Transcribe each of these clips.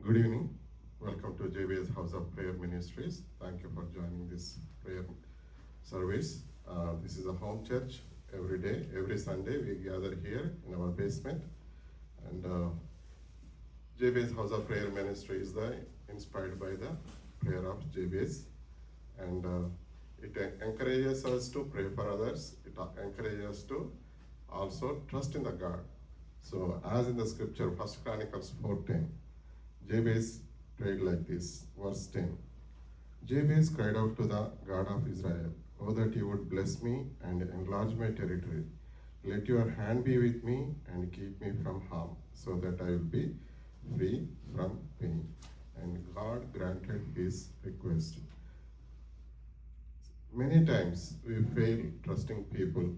Good evening. Welcome to JBS House of Prayer Ministries. Thank you for joining this prayer service. This is a home church. Every day, every Sunday, we gather here in our basement. And JBS House of Prayer Ministry is inspired by the prayer of JBS. And it encourages us to pray for others. It encourages us to also trust in the God. So as in the scripture, 1 Chronicles 4:10, Jabez prayed like this, verse 10. Jabez cried out to the God of Israel, "Oh, that you would bless me and enlarge my territory. Let your hand be with me and keep me from harm, so that I will be free from pain." And God granted his request. Many times we fail trusting people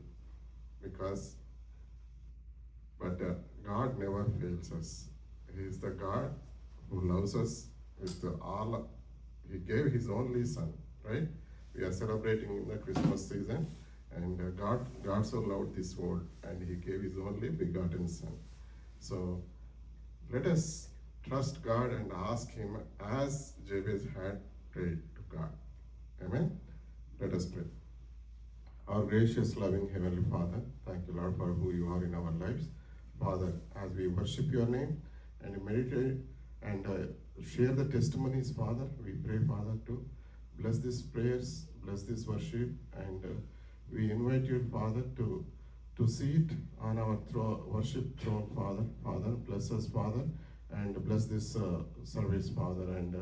but God never fails us. He is the God who loves us with all. He gave his only son, right? We are celebrating in the Christmas season, and God so loved this world, and he gave his only begotten son. So let us trust God and ask him as Jabez had prayed to God. Amen. Let us pray. Our gracious, loving Heavenly Father, thank you, Lord, for who you are in our lives. Father, as we worship your name and meditate and share the testimonies, Father, we pray, Father, to bless these prayers, bless this worship, and we invite you, Father, to sit on our worship throne, Father. Father, bless us, Father, and bless this service, Father. And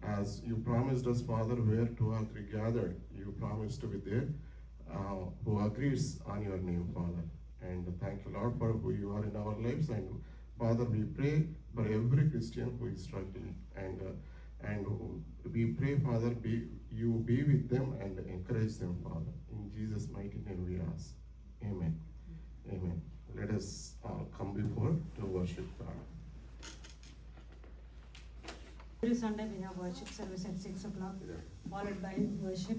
as you promised us, Father, where two or three gathered, you promised to be there, who agrees on your name, Father. And thank you, Lord, for who you are in our lives. And Father, we pray for every Christian who is struggling, and we pray, Father, you be with them and encourage them, Father. In Jesus' mighty name we ask. Amen. Amen. Let us come before to worship God. Every Sunday we have worship service at 6 o'clock, followed by worship,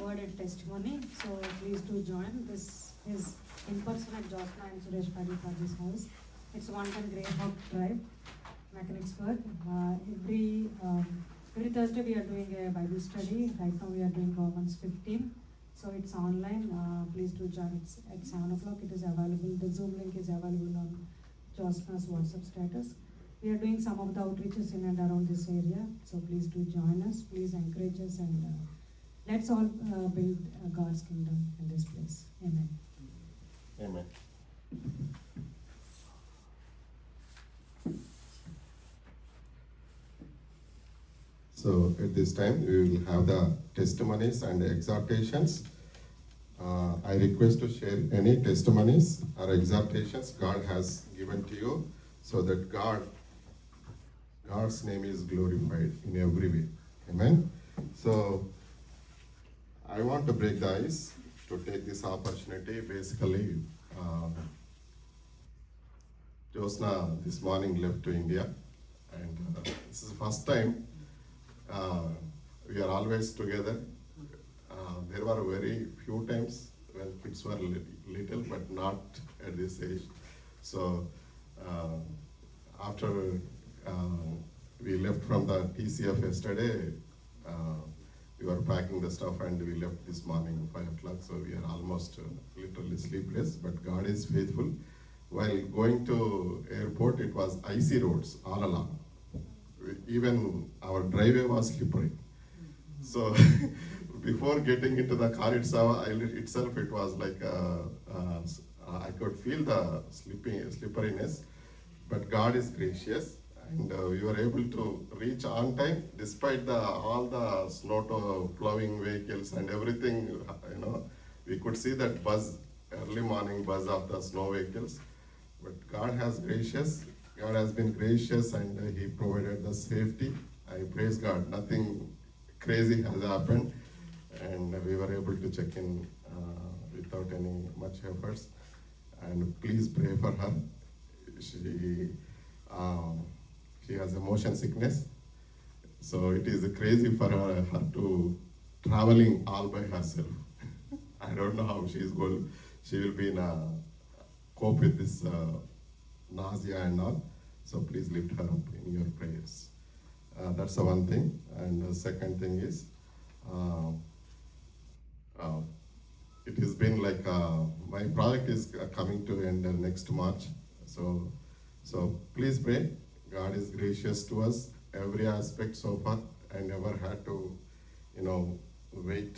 word and testimony. So please do join. This is in person at Josna and Suresh Padi for this house. It's 110 Greyhawk Drive, Mechanicsburg. Every Thursday we are doing a Bible study. Right now we are doing Romans 15. So it's online. Please do join. It's at 7 o'clock. It is available. The Zoom link is available on Josna's WhatsApp status. We are doing some of the outreaches in and around this area. So please do join us. Please encourage us, and let's all build God's kingdom in this place. Amen. Amen. So at this time, we will have the testimonies and exhortations. I request to share any testimonies or exhortations God has given to you, so that God's name is glorified in every way. Amen. So I want to break the ice to take this opportunity. Basically, Josna this morning left to India, and this is the first time we are always together. There were very few times when kids were little, but not at this age. So after we left from the TCF yesterday, we were packing the stuff and we left this morning 5 o'clock. So we are almost literally sleepless, but God is faithful. While going to airport, it was icy roads all along. Even our driveway was slippery. So before getting into the car itself, it was like I could feel the slipperiness. But God is gracious, and we were able to reach on time despite all the snow plowing vehicles and everything. We could see that early morning buzz of the snow vehicles. But God has been gracious, and He provided the safety. I praise God. Nothing crazy has happened, and we were able to check in without any much efforts. And please pray for her. She has a motion sickness, so it is crazy for her to traveling all by herself. I don't know how she will be in a cope with this nausea and all. So please lift her up in your prayers. That's the one thing. And the second thing is, it has been like my project is coming to end next March. So please pray. God is gracious to us every aspect so far. I never had to, wait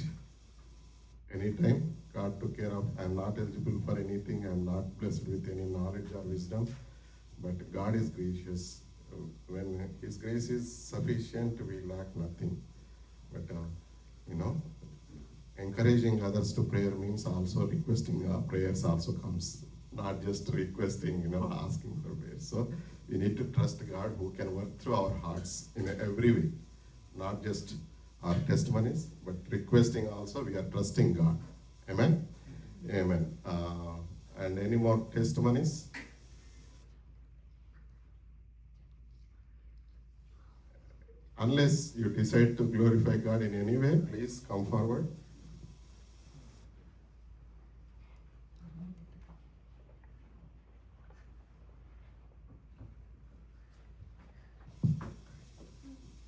anytime. God took care of. I'm not eligible for anything. I'm not blessed with any knowledge or wisdom. But God is gracious. When His grace is sufficient, we lack nothing. But encouraging others to prayer means also requesting prayers also comes. Not just requesting, asking for prayers. So we need to trust God who can work through our hearts in every way. Not just our testimonies, but requesting also. We are trusting God. Amen. Amen. And any more testimonies? Unless you decide to glorify God in any way, please come forward.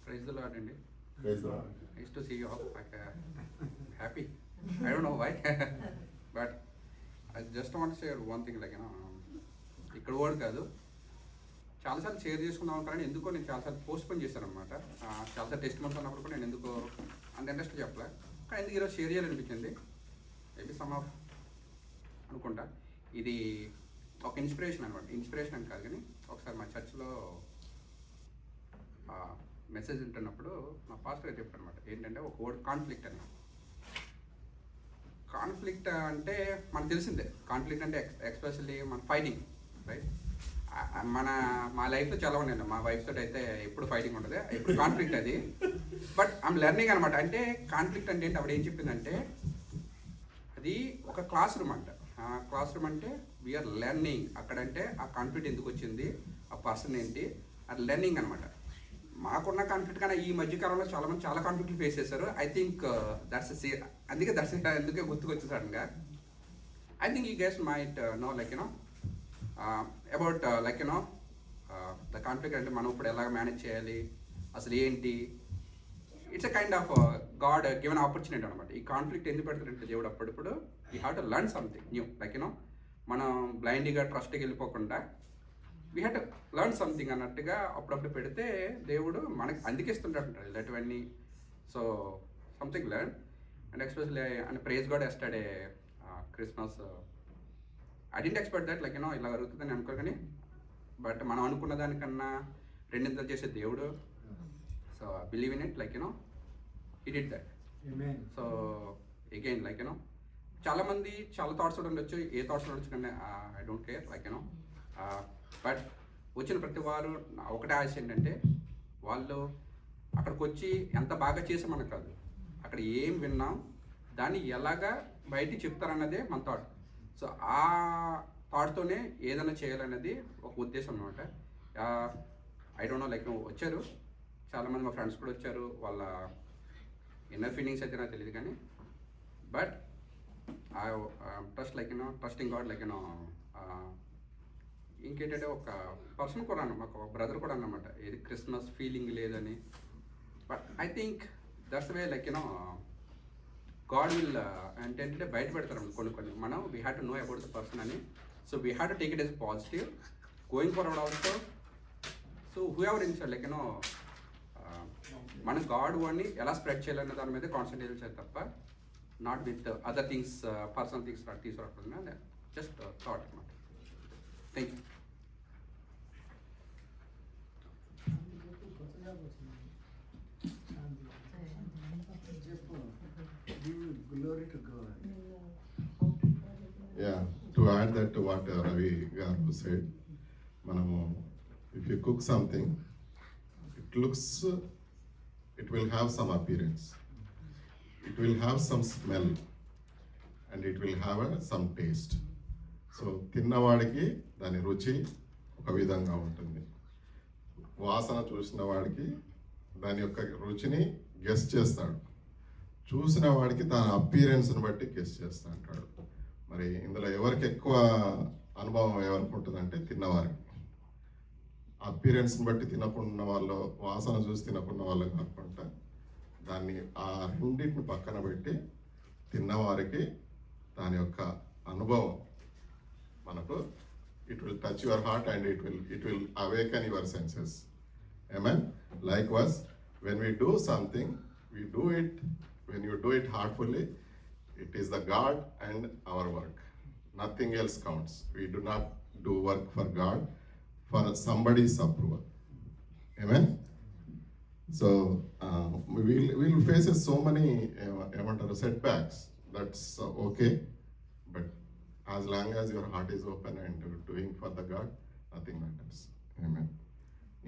Praise the Lord, Andy. Praise the Lord. Nice to see you all. Happy. I don't know why, but I just want to say one thing. ఇక్కడ word కాదు, చాలాసార్లు share చేసుకుందాం కానీ ఎందుకో నేను చాలాసార్లు postpone చేశాను అనమాట. చాలాసార్లు టెస్ట్ మంత్స్ ఉన్నప్పుడు కూడా నేను ఎందుకో అంత ఇంట్రెస్ట్ చెప్పలే, కానీ ఎందుకు ఈరోజు షేర్ చేయాలనిపించింది. మేబీ సమ్ ఆఫ్ అనుకుంటా ఇది ఒక ఇన్స్పిరేషన్ అనమాట. ఇన్స్పిరేషన్ అని కాదు కానీ ఒకసారి మా చర్చ్లో మెసేజ్ వింటున్నప్పుడు మా పాస్టర్ గారు చెప్పారు అనమాట. ఏంటంటే ఒక వర్డ్ కాన్ఫ్లిక్ట్ అని. కాన్ఫ్లిక్ట్ అంటే మనకు తెలిసిందే. కాన్ఫ్లిక్ట్ అంటే ఎక్స్పెషల్లీ మన ఫైటింగ్, రైట్? మా లైఫ్లో చాలా ఉన్నాయండి. మా వైఫ్ తోటి అయితే ఎప్పుడు ఫైటింగ్ ఉండదు, ఎప్పుడు కాన్ఫ్లిక్ట్ అది. బట్ ఐమ్ లెర్నింగ్ అనమాట. అంటే కాన్ఫ్లిక్ట్ అంటే ఏంటి, ఆవిడ ఏం చెప్పిందంటే అది ఒక క్లాస్ రూమ్ అంట. క్లాస్ రూమ్ అంటే వీఆర్ లెర్నింగ్. అక్కడంటే ఆ కాన్ఫ్లిక్ట్ ఎందుకు వచ్చింది, ఆ పర్సన్ ఏంటి, అది లెర్నింగ్ అనమాట. మాకున్న కాన్ఫ్లిక్ట్ కానీ ఈ మధ్యకాలంలో చాలామంది చాలా కాన్ఫ్లిక్ట్లు ఫేస్ చేశారు. ఐ థింక్ అందుకే గుర్తుకొచ్చు సడన్గా. I think you guess might know about the conflict. అంటే మనం ఇప్పుడు ఎలాగ మేనేజ్ చేయాలి, అసలు ఏంటి. It's a kind of God given opportunity అనమాట. ఈ కాన్ఫ్లిక్ట్ ఎందుకు పెడతాడంటే దేవుడు అప్పుడప్పుడు you have to learn something new. మనం బ్లైండ్గా ట్రస్ట్కి వెళ్ళిపోకుండా we have to learn something అన్నట్టుగా అప్పుడప్పుడు పెడితే దేవుడు మనకి అందుకే ఇస్తుంటాడు ఇలాంటివన్నీ. So something learn and especially and praise God yesterday Christmas. I didn't expect that ఇలా జరుగుతుందని అనుకో, కానీ బట్ మనం అనుకున్న దానికన్నా రెండింతలు చేసే దేవుడు. So believe in it, he did that. So again చాలామంది చాలా థాట్స్ ఉండొచ్చు, ఏ థాట్స్ ఉండొచ్చు కానీ ఐ డోంట్ కేర్ బట్ వచ్చిన ప్రతి వారు ఒకటే ఆశ ఏంటంటే వాళ్ళు అక్కడికి వచ్చి ఎంత బాగా చేసామని కాదు, అక్కడ ఏం విన్నాం దాన్ని ఎలాగా బయటికి చెప్తారన్నదే మన థాట్. సో ఆ థాట్తోనే ఏదైనా చేయాలన్నది ఒక ఉద్దేశం అనమాట. ఐ డోంట్ నో వచ్చారు చాలామంది, మా ఫ్రెండ్స్ కూడా వచ్చారు. వాళ్ళ ఇన్నర్ ఫీలింగ్స్ అయితే నాకు తెలియదు కానీ but I trust trusting God. ఇంకేంటంటే ఒక పర్సన్ కూడా మాకు ఒక బ్రదర్ కూడా అన్నమాట, ఏది క్రిస్మస్ ఫీలింగ్ లేదని. But I think that's way God will అంటే బయట పెడతారు కొన్ని మనం we have to know about the person అని. So we have to take it as positive going forward also. So whoever inside మన God వాడిని ఎలా స్ప్రెడ్ చేయాలన్న దాని మీద కాన్సన్ట్రేట్ చేయాలి తప్ప not with other things, personal things తీసుకురాకుండా జస్ట్ థాట్ అనమాట. Thank you. Glory to God. Yeah, to add that to what Ravi Garu said, if you cook something, it will have some appearance, it will have some smell, and it will have some taste. So తిన్నవాడికి దాని రుచి ఒక విధంగా ఉంటుంది, వాసన చూసిన వాడికి దాని యొక్క రుచిని గెస్ చేస్తాడు, చూసిన వాడికి దాని అపీరెన్స్ని బట్టి గెస్ చేస్తా అంటాడు. మరి ఇందులో ఎవరికి ఎక్కువ అనుభవం ఎవరికి ఉంటుందంటే తిన్నవారికి. అపిరెన్స్ని బట్టి తినకుండా వాళ్ళు, వాసన చూసి తినకుండా వాళ్ళు కాకుండా దాన్ని ఆ రెండింటిని పక్కన పెట్టి తిన్నవారికి దాని యొక్క అనుభవం మనకు it will touch your heart and it will awaken your senses. Amen. Likewise, when we do something, we do it, when you do it heartfully, it is the God and our work. Nothing else counts. We do not do work for God, for somebody's approval. Amen. So we'll face so many setbacks. That's okay. But as long as your heart is open and doing for the God, nothing matters. Amen.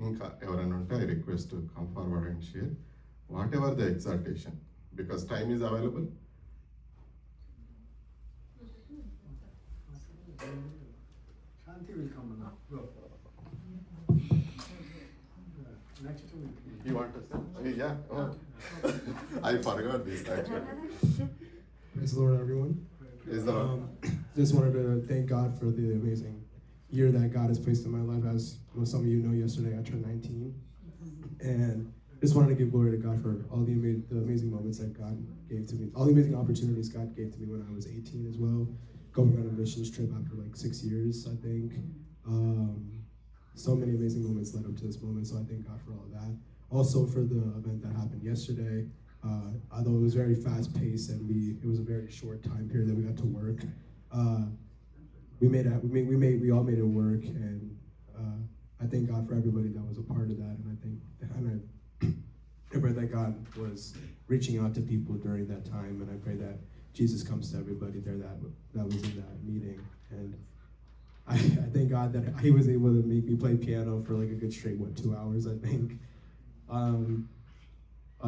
ఇంకా ఎవరైనా ఉంటే I request come forward and share what ever the exaltation because time is available. Shanti will come now. Go. Next week. You want to say? Yeah. Oh. I forgot this actually. Praise the Lord, everyone. Is the Lord. Just wanted to thank God for the amazing year that God has placed in my life. As some of you know, yesterday I turned 19, and just wanted to give glory to God for all the amazing moments that God gave to me, all the amazing opportunities God gave to me when I was 18 as well, going on a missions trip after like 6 years, I think. So many amazing moments led up to this moment, so I thank God for all of that. Also for the event that happened yesterday, although it was very fast paced and it was a very short time period that we got to work. We all made it work, and I thank God for everybody that was a part of that, and I pray that God was reaching out to people during that time, and I pray that Jesus comes to everybody there that was in that meeting, and I thank God that He was able to make me play piano for like a good straight 2 hours, I think.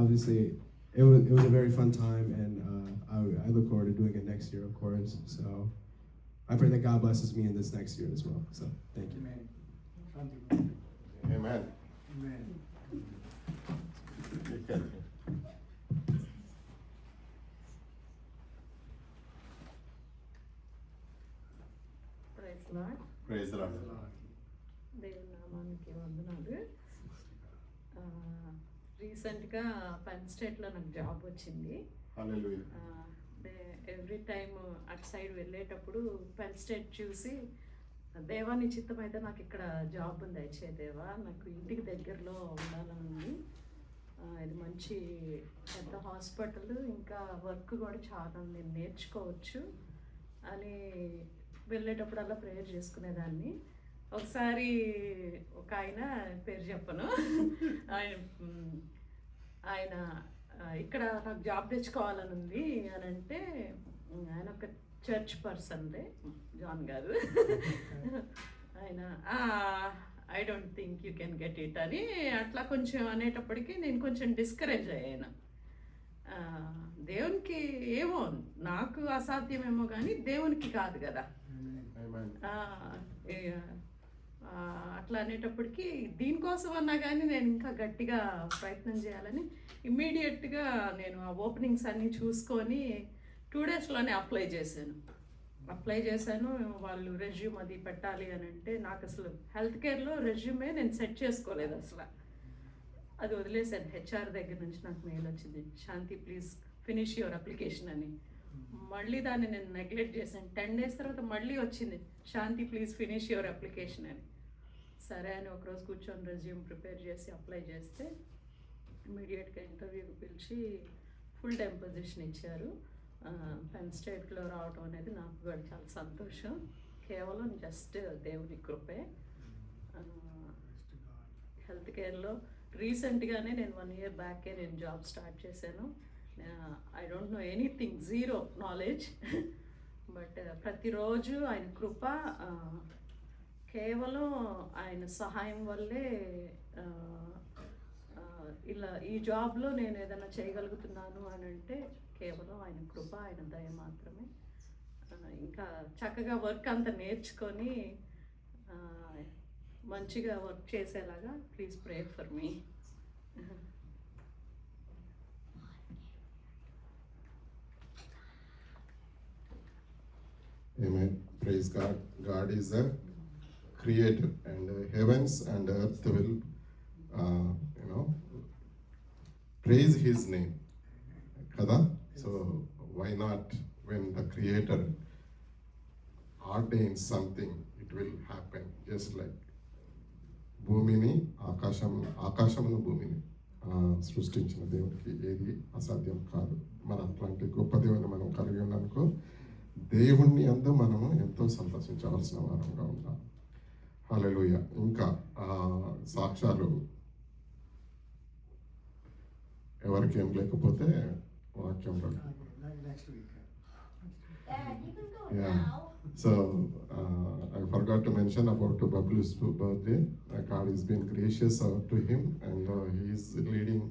Obviously, it was a very fun time, and I look forward to doing it next year, of course. So I pray that God blesses me in this next year as well. So thank you. Amen. Shanti. Amen. Amen. You can. Praise Lord. Praise the Lord. దేవుని నామానికి వందనాలు. రీసెంట్గా pen స్టేట్లో నాకు job వచ్చింది. Hallelujah. Every time అటు side వెళ్ళేటప్పుడు pen state చూసి దేవా నీ చిత్తం అయితే నాకు ఇక్కడ జాబ్ ఉంది, దయచే దేవా, నాకు ఇంటికి దగ్గరలో ఉండాలని ఉంది. ఇది మంచి పెద్ద హాస్పిటల్, ఇంకా వర్క్ కూడా చాలా నేను నేర్చుకోవచ్చు అని వెళ్ళేటప్పుడల్లా ప్రేయర్ చేసుకునేదాన్ని. ఒకసారి ఒక ఆయన పేరు చెప్పను, ఆయన ఇక్కడ నాకు జాబ్ తెచ్చుకోవాలని ఉంది అని అంటే, ఆయన ఒక చర్చ్ పర్సన్లే, జాన్ గారు, ఆయన I don't think you can get it అని అట్లా కొంచెం అనేటప్పటికీ నేను కొంచెం డిస్కరేజ్ అయ్యాను. దేవునికి ఏమో, నాకు అసాధ్యమేమో కానీ దేవునికి కాదు కదా. అట్లా అనేటప్పటికీ దీనికోసం అన్నా కానీ నేను ఇంకా గట్టిగా ప్రయత్నం చేయాలని ఇమ్మీడియట్గా నేను ఆ ఓపెనింగ్స్ అన్నీ చూసుకొని 2 డేస్లోనే అప్లై చేశాను. వాళ్ళు రెజ్యూమ్ అది పెట్టాలి అని అంటే నాకు అసలు హెల్త్ కేర్లో రెజ్యూమే నేను సెట్ చేసుకోలేదు అసలు. అది వదిలేసాను. హెచ్ఆర్ దగ్గర నుంచి నాకు మెయిల్ వచ్చింది, శాంతి ప్లీజ్ ఫినిష్ యువర్ అప్లికేషన్ అని. మళ్ళీ దాన్ని నేను నెగ్లెక్ట్ చేశాను. 10 డేస్ తర్వాత మళ్ళీ వచ్చింది, శాంతి ప్లీజ్ ఫినిష్ యువర్ అప్లికేషన్ అని. సరే అని ఒకరోజు కూర్చొని రెజ్యూమ్ ప్రిపేర్ చేసి అప్లై చేస్తే ఇమీడియట్గా ఇంటర్వ్యూకి పిలిచి ఫుల్ టైం పొజిషన్ ఇచ్చారు. పెన్ స్టేట్లో రావడం అనేది నాకు కూడా చాలా సంతోషం. కేవలం జస్ట్ దేవుని కృపే. హెల్త్ కేర్లో రీసెంట్గానే నేను 1 year బ్యాకే నేను జాబ్ స్టార్ట్ చేశాను. I don't know anything, zero knowledge. But ప్రతిరోజు ఆయన కృప, కేవలం ఆయన సహాయం వల్లే ఇలా ఈ జాబ్లో నేను ఏదైనా చేయగలుగుతున్నాను అని అంటే కేవలం ఆయన కృప, ఆయన దయ మాత్రమే. ఇంకా చక్కగా వర్క్ అంతా నేర్చుకొని మంచిగా వర్క్ చేసేలాగా please pray for me. Amen. Praise God. God is a creator, and heavens and earth will, praise his name. Kada? So why not, when the creator ordains something, it will happen. Just like భూమిని ఆకాశమును భూమిని సృష్టించిన దేవునికి ఏది అసాధ్యం కాదు. మన అట్లాంటి గొప్ప దేవుని మనం కలిగి ఉన్నానుకో, దేవుణ్ణి అందు మనము ఎంతో సంతోషించవలసిన వారంగా ఉన్నాం. హల్లెలూయా. ఇంకా సాక్ష్యాలు ఎవరికి ఏం లేకపోతే వాక్యంలో. Next week. Dad, you can go Yeah. now. So I forgot to mention about Bablu's birthday. God has been gracious to him, and he is leading,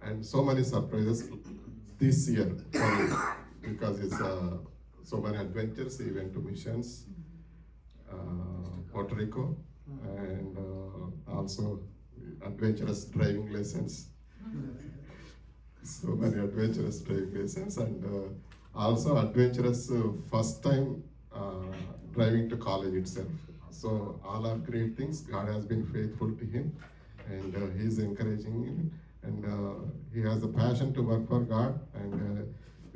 and so many surprises this year for him, because it's so many adventures. He went to missions, Puerto Rico, and also adventurous driving lessons. So many adventurous driving lessons, and also adventurous first time driving to college itself. So all are great things. God has been faithful to him, and he is encouraging him, and he has a passion to work for God, and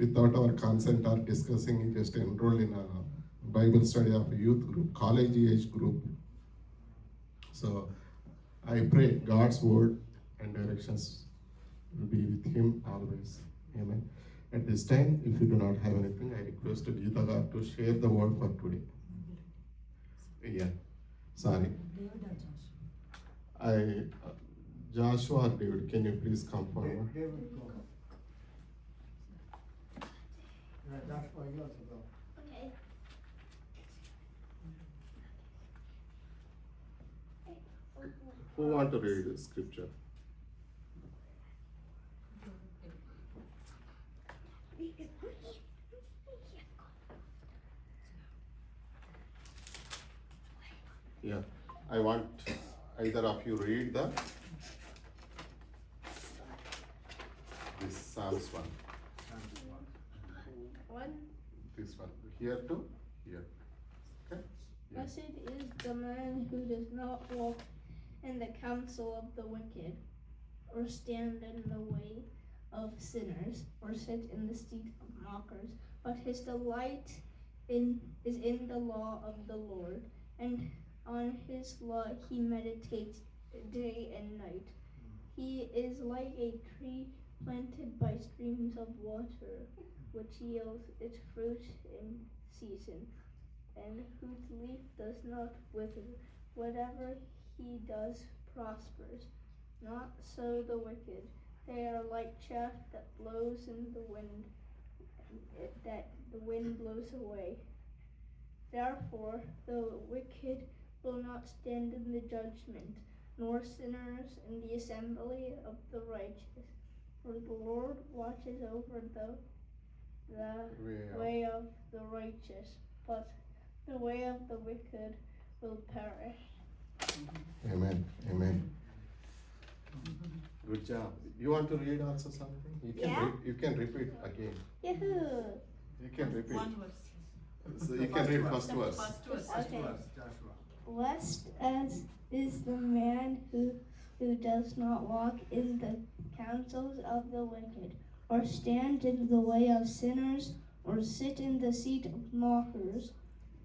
without our consent or discussing, he just enrolled in a Bible study of a youth group, college age group. So I pray God's word and directions will be with him always. Amen. At this time, if you do not have anything, I request Geeta Garu to share the word for today. Yeah, sorry. Joshua or David, can you please come forward? David, go. Yeah, that's why you have to go. Okay. Who want to read the scripture? Yeah, I want either of you read this Psalms one. One, This one, here to here. Okay? Yeah. blessed is the man who does not walk in the counsel of the wicked, or stand in the way of sinners, or sit in the seat of mockers, but his delight is in the law of the Lord, and on his law he meditates day and night. He is like a tree planted by streams of water, which yields its fruit in season, and whose leaf does not wither. Whatever he does prospers. Not so the wicked. They are like chaff that blows in the wind, that the wind blows away. Therefore the wicked will not stand in the judgment, nor sinners in the assembly of the righteous. For the Lord watches over the way of the righteous, but the way of the wicked will perish. Amen. Amen. Good job. You want to read also something? Yeah. You can repeat again. Yahoo! You can repeat. One verse. So you can read first verse. First verse. Okay. Joshua. Blessed as is the man who does not walk in the counsels of the wicked, or stand in the way of sinners, or sit in the seat of mockers.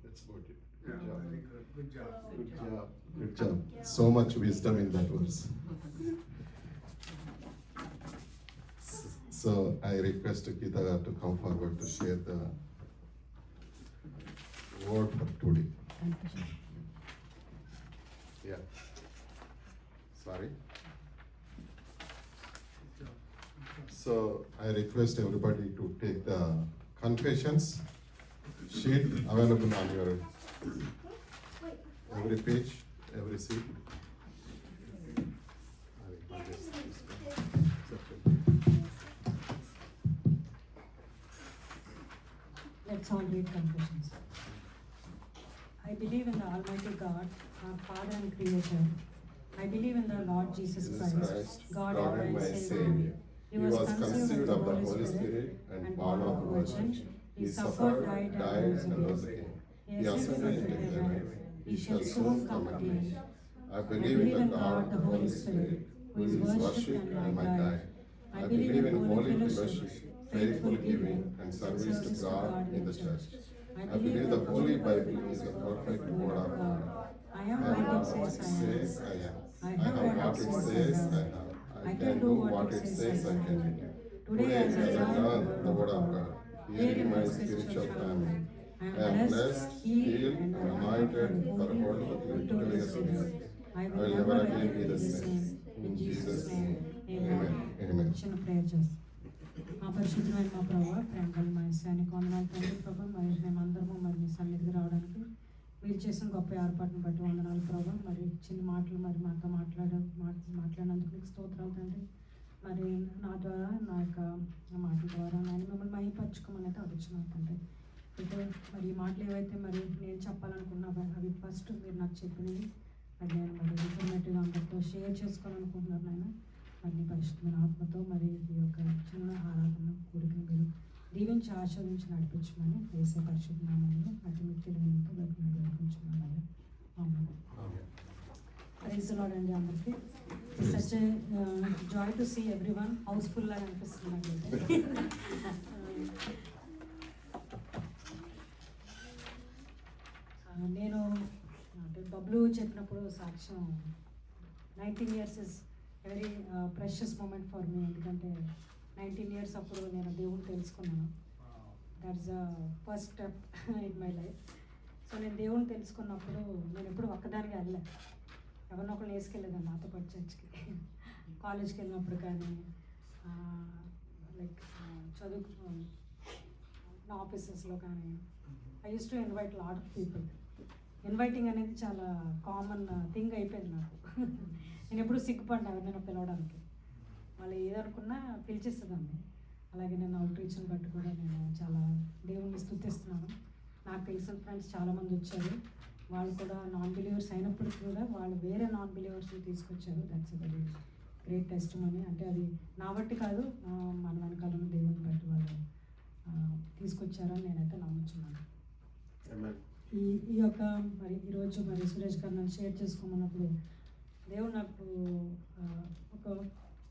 That's good. Yeah, Good job. very good. Good job. Good job. Good job. So much wisdom in that verse. So I request Geeta Garu to come forward to share the word for today. Yeah. Sorry. So I request everybody to take the confessions sheet available on your every page, every sheet. Let's all read confessions. I believe in the Almighty God, our Father and Creator. I believe in the Lord Jesus Christ, God and my Savior. He was conceived of the Holy Spirit and born of a virgin. He suffered, died, and rose again. He ascended into heaven he shall soon come again. I believe in the God, the Holy Spirit, who is worship and my guide. I believe in holy fellowship, faithful giving, and service to God in the church. I believe the Holy Bible is the perfect word of God. I am what it says I am. I have what it says I have. I can do what it says I can do. Today, as I learn the word of God, here in my spiritual family, I am blessed, healed, and anointed for a whole victorious life. I will never again be the same. In Jesus' name, amen. Amen. చిన్న prayer చేస్తాం. మా పరిశుద్ధమైన మా ప్రభావ ప్రేమగల మా సైనిక వందనాలు తండ్రి ప్రభావ మరి మేమందరము మరి మీ సన్నిధికి రావడానికి మీరు చేసిన గొప్ప ఏర్పాటును బట్టి వందనాలు ప్రభావ మరి చిన్న మాటలు మరి మాతో మాట్లాడినందుకు మీకు స్తోత్రాలు తండ్రి. మరి నా ద్వారా నా యొక్క మాటల ద్వారా నేను మిమ్మల్ని మైపరచుకోమని అయితే అడుగుతున్నాను తండ్రి. అయితే మరి ఈ మాటలు ఏవైతే మరి నేను చెప్పాలనుకున్నావో అవి ఫస్ట్ మీరు నాకు చెప్పినవి అది నేను మరి ఇన్ఫర్మేటివ్గా అందరితో షేర్ చేసుకోవాలనుకుంటున్నాను నాయన. మరి నీ పరిశుద్ధమైన ఆత్మతో మరి ఈ యొక్క చిన్న ఆరాధన కూడికను మీరు దీవించి ఆస్వాదించి నడిపించమని వేసే పరిశుద్ధ నామంలో అటు మిక్కిలితో వేడుకుంటున్నాను. ప్రైజ్ ది లార్డ్ అండి అందరికీ. Such joy to see everyone house full లాగా అనిపిస్తుంది నాకైతే. నేను అంటే బబ్లు చెప్పినప్పుడు సాక్ష్యం 19 years is very precious moment for me. ఎందుకంటే 19 years అప్పుడు నేను దేవుని తెలుసుకున్నాను. That's the first step in my life. So నేను దేవుని తెలుసుకున్నప్పుడు నేను ఎప్పుడు ఒక్కదానికి వెళ్ళలే, ఎవరినో ఒకళ్ళు వేసుకెళ్ళేదాన్ని నాతో పాటు చర్చ్కి. కాలేజ్కి వెళ్ళినప్పుడు కానీ లైక్ చదువు నా ఆఫీసెస్లో కానీ I use to invite lot of people. Inviting అనేది చాలా కామన్ థింగ్ అయిపోయింది నాకు. నేను ఎప్పుడు సిగ్గుపడ్డా ఎవరినైనా పిలవడానికి. వాళ్ళు ఏదనుకున్నా పిలిచేస్తుందండి. అలాగే నేను అవుట్ రీచ్ని బట్టి కూడా నేను చాలా దేవుణ్ణి స్తుతిస్తున్నాను. నాకు తెలిసిన ఫ్రెండ్స్ చాలామంది వచ్చారు. వాళ్ళు కూడా నాన్ బిలీవర్స్ అయినప్పటికీ కూడా వాళ్ళు వేరే నాన్ బిలీవర్స్ని తీసుకొచ్చారు. That's very great testimony. అంటే అది నా బట్టి కాదు, మన వెనకాల ఉన్న దేవుని బట్టి వాళ్ళు తీసుకొచ్చారని నేనైతే నమ్ముతున్నాను. ఈ యొక్క మరి ఈరోజు మరి సురేష్ గారు నన్ను షేర్ చేసుకోమన్నప్పుడు దేవుడు నాకు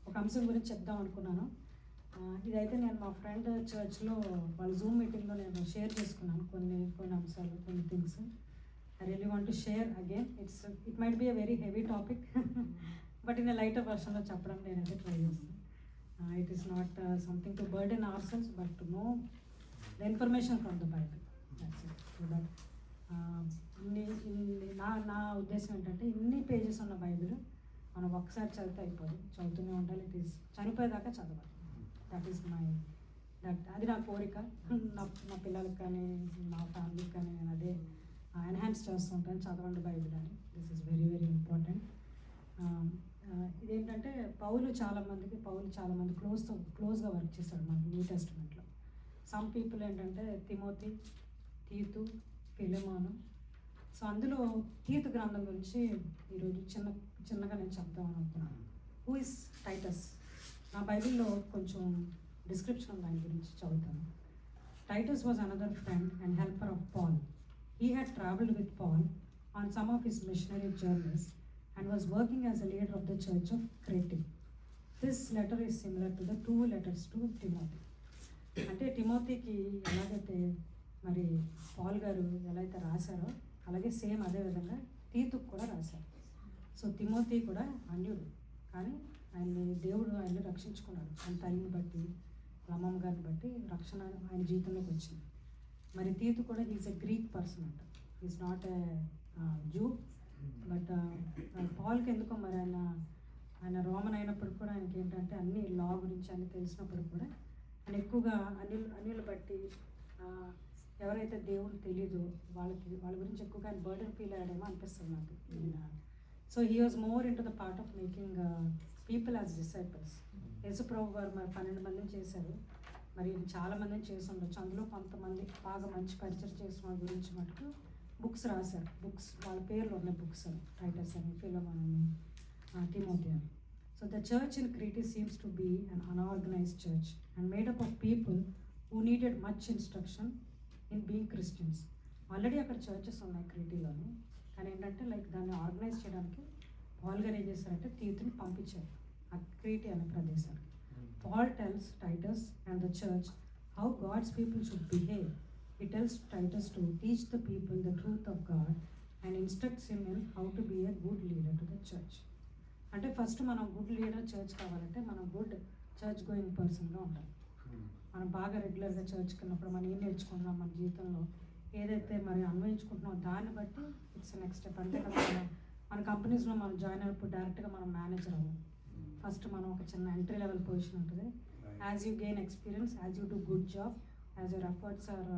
ఒక అంశం గురించి చెప్దాం అనుకున్నాను. ఇదైతే నేను మా ఫ్రెండ్ చర్చ్లో వాళ్ళ జూమ్ మీటింగ్లో నేను షేర్ చేసుకున్నాను కొన్ని అంశాలు, కొన్ని things. I really want to share again. It might be a very heavy topic but in a lighter వర్షన్లో చెప్పడం నేనైతే ట్రై చేస్తాను. It is not something to burden our selves but to know the information from the Bible. That's it. So that నా ఉద్దేశం ఏంటంటే ఇన్ని pages ఉన్న Bible మనం ఒక్కసారి చదివితే అయిపోదు, చదువుతూనే ఉండాలి. ఇట్ ఈస్ చనిపోయేదాకా చదవాలి. అది నా కోరిక. నా పిల్లలకి కానీ మా ఫ్యామిలీకి కానీ నేను అదే ఎన్హాన్స్ చేస్తూ ఉంటాను, చదవండి బైబిల్ అని. This is very very important. ఇదేంటంటే పౌలు చాలామంది క్లోజ్గా వర్క్ చేశాడు మన న్యూ టెస్టిమెంట్లో. సమ్ పీపుల్ ఏంటంటే తిమోతి, తీతు, ఫిలెమోను. సో అందులో తీతు గ్రంథం గురించి ఈరోజు చిన్నగా నేను చెప్దామని అనుకున్నాను. Who is Titus? నా బైబిల్లో కొంచెం డిస్క్రిప్షన్ ఉంది, ఆయన గురించి చదువుతాను. Titus was another friend and helper of Paul. He had traveled with Paul on some of his missionary journeys and was working as a leader of the church of Crete. This letter is similar to the 2 letters to Timothy. అంటే తిమోతికి ఎలాగైతే మరి Paul గారు ఎలా అయితే రాశారో అలాగే same అదే విధంగా తీతుకు కూడా రాశారు. సో తిమోతి కూడా అన్యుడు, కానీ దేవుడు రక్షించుకున్నాడు. ఆయన తల్లిని బట్టి, అమ్మమ్మ గారిని బట్టి రక్షణ ఆయన జీవితంలోకి వచ్చింది. మరి తీతు కూడా ఈజ్ ఎ గ్రీక్ పర్సన్ అంట. Is not a Jew. But పాల్కి ఎందుకో మరి ఆయన రోమన్ అయినప్పుడు కూడా ఆయనకి ఏంటంటే అన్ని లా గురించి అన్ని తెలిసినప్పుడు కూడా ఆయన ఎక్కువగా అన్యులు బట్టి ఎవరైతే దేవుడు తెలీదో వాళ్ళ గురించి ఎక్కువగా ఆయన బర్డెన్ ఫీల్ అయ్యాడేమో అనిపిస్తుంది నాకు. So he was more in to the part of making people as disciples. యేసుప్రభు గారు మరి 12 మందిని చేశారు. మరి చాలామందిని చేసి ఉండొచ్చు. అందులో కొంతమంది బాగా మంచి పరిచయం చేసిన వాళ్ళ గురించి మటుకు బుక్స్ రాశారు. బుక్స్ వాళ్ళ పేర్లు ఉన్నాయి బుక్స్ అని, టైటస్ అని, ఫిలెమోన్ అని, తిమోతి అని. So the church in Crete seems to be an unorganized church and made up of people who needed much instruction in being Christians. Already అక్కడ చర్చెస్ ఉన్నాయి క్రీటీలోని, అని ఏంటంటే లైక్ దాన్ని ఆర్గనైజ్ చేయడానికి పాల్ గారు ఏం చేశారంటే తీతుని పంపించారు ఆ క్రీటి అనే ప్రదేశానికి. Paul tells Titus and the church how God's people should behave. He tells Titus to teach the people the truth of God and instructs him in how to be a good leader to the church. అంటే first మనం good leader church కావాలంటే మనం good church going పర్సన్గా ఉండాలి. మనం బాగా రెగ్యులర్గా చర్చ్కి వెళ్ళినప్పుడు మనం ఏం నేర్చుకుంటున్నాం మన జీవితంలో ఏదైతే మరి అన్వయించుకుంటున్నామో దాన్ని బట్టి ఇట్స్ నెక్స్ట్ స్టెప్. అంటే మన కంపెనీస్లో మనం జాయిన్ అయినప్పుడు డైరెక్ట్గా మనం మేనేజర్ అవ్వం. ఫస్ట్ మనం ఒక చిన్న ఎంట్రీ లెవెల్ పొజిషన్ ఉంటుంది. As you gain experience, as you do good job, as your efforts are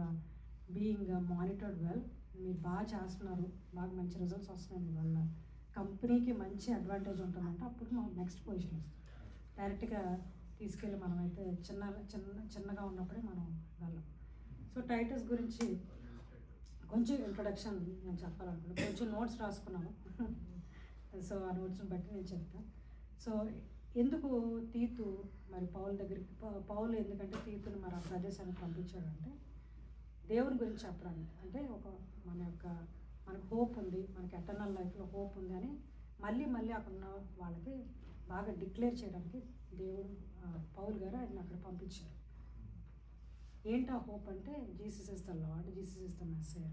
being monitored well, మీరు బాగా చేస్తున్నారు, బాగా మంచి రిజల్ట్స్ వస్తున్నాయి మీ వల్ల, కంపెనీకి మంచి అడ్వాంటేజ్ ఉంటుందంటే అప్పుడు మనం నెక్స్ట్ పొజిషన్ వస్తాం. డైరెక్ట్గా తీసుకెళ్ళి మనమైతే చిన్నగా ఉన్నప్పుడే మనం వెళ్ళాం. సో టైటస్ గురించి కొంచెం ఇంట్రొడక్షన్ నేను చెప్పాలనుకున్నాను. కొంచెం నోట్స్ రాసుకున్నాను. సో ఆ నోట్స్ని బట్టి నేను చెప్తాను. సో ఎందుకు తీతు మరి పౌలు దగ్గరికి పౌలు ఎందుకంటే తీతుని మరి ఆ ప్రదేశానికి పంపించాడంటే దేవుని గురించి చెప్పడానికి. అంటే ఒక మనకు హోప్ ఉంది, మనకి ఎటర్నల్ లైఫ్లో హోప్ ఉంది అని మళ్ళీ అక్కడ ఉన్న వాళ్ళకి బాగా డిక్లేర్ చేయడానికి దేవుడు పౌలు గారు ఆయన అక్కడ పంపించారు. ఏంటి ఆ హోప్ అంటే Jesus is the Lord, Jesus is the messiah.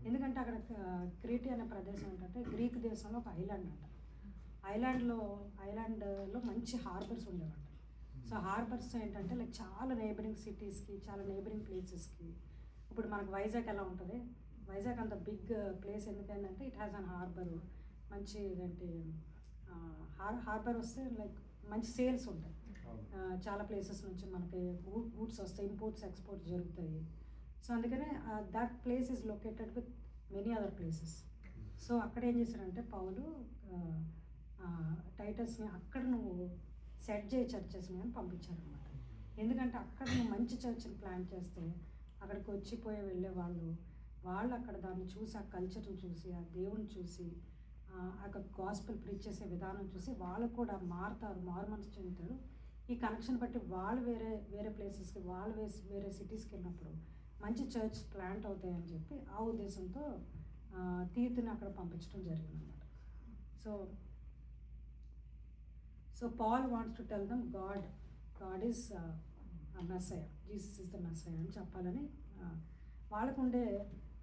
ఎందుకంటే అక్కడ క్రీటి అనే ప్రదేశం ఏంటంటే గ్రీక్ దేశంలో ఒక ఐలాండ్ అంట. ఐలాండ్లో మంచి హార్బర్స్ ఉండేవంట. సో హార్బర్స్ ఏంటంటే లైక్ చాలా నైబరింగ్ సిటీస్కి, చాలా నైబరింగ్ ప్లేసెస్కి. ఇప్పుడు మనకు వైజాగ్ ఎలా ఉంటుంది, వైజాగ్ అంత బిగ్ ప్లేస్ ఎందుకంటే ఇట్ హ్యాస్ అన్ హార్బర్. మంచి ఏంటి హార్బర్ వస్తే లైక్ మంచి సేల్స్ ఉంటాయి. చాలా ప్లేసెస్ నుంచి మనకి గూడ్స్ వస్తాయి, ఇంపోర్ట్స్ ఎక్స్పోర్ట్స్ జరుగుతాయి. సో అందుకనే that place is located with many other places. So అక్కడ ఏం చేశారంటే పౌలు టైటస్ని అక్కడ నువ్వు సెట్ చేయి చర్చెస్ని అని పంపించారనమాట. ఎందుకంటే అక్కడ నువ్వు మంచి చర్చ్ని ప్లాన్ చేస్తే అక్కడికి వచ్చిపోయి వెళ్ళే వాళ్ళు అక్కడ దాన్ని చూసి, ఆ కల్చర్ని చూసి, ఆ దేవుని చూసి, ఆ గాస్పెల్ ప్రీచ్ చేసే విధానం చూసి వాళ్ళు కూడా మారుతారు, మారుమనసు చెందుతారు. ఈ కనెక్షన్ బట్టి వాళ్ళు వేరే ప్లేసెస్కి, వేరే సిటీస్కి వెళ్ళినప్పుడు మంచి చర్చ్ ప్లాంట్ అవుతాయని చెప్పి ఆ ఉద్దేశంతో తీతుని అక్కడ పంపించడం జరిగిందన్నమాట. So Paul wants to tell them God is messiah, Jesus is the messiah అని చెప్పాలని.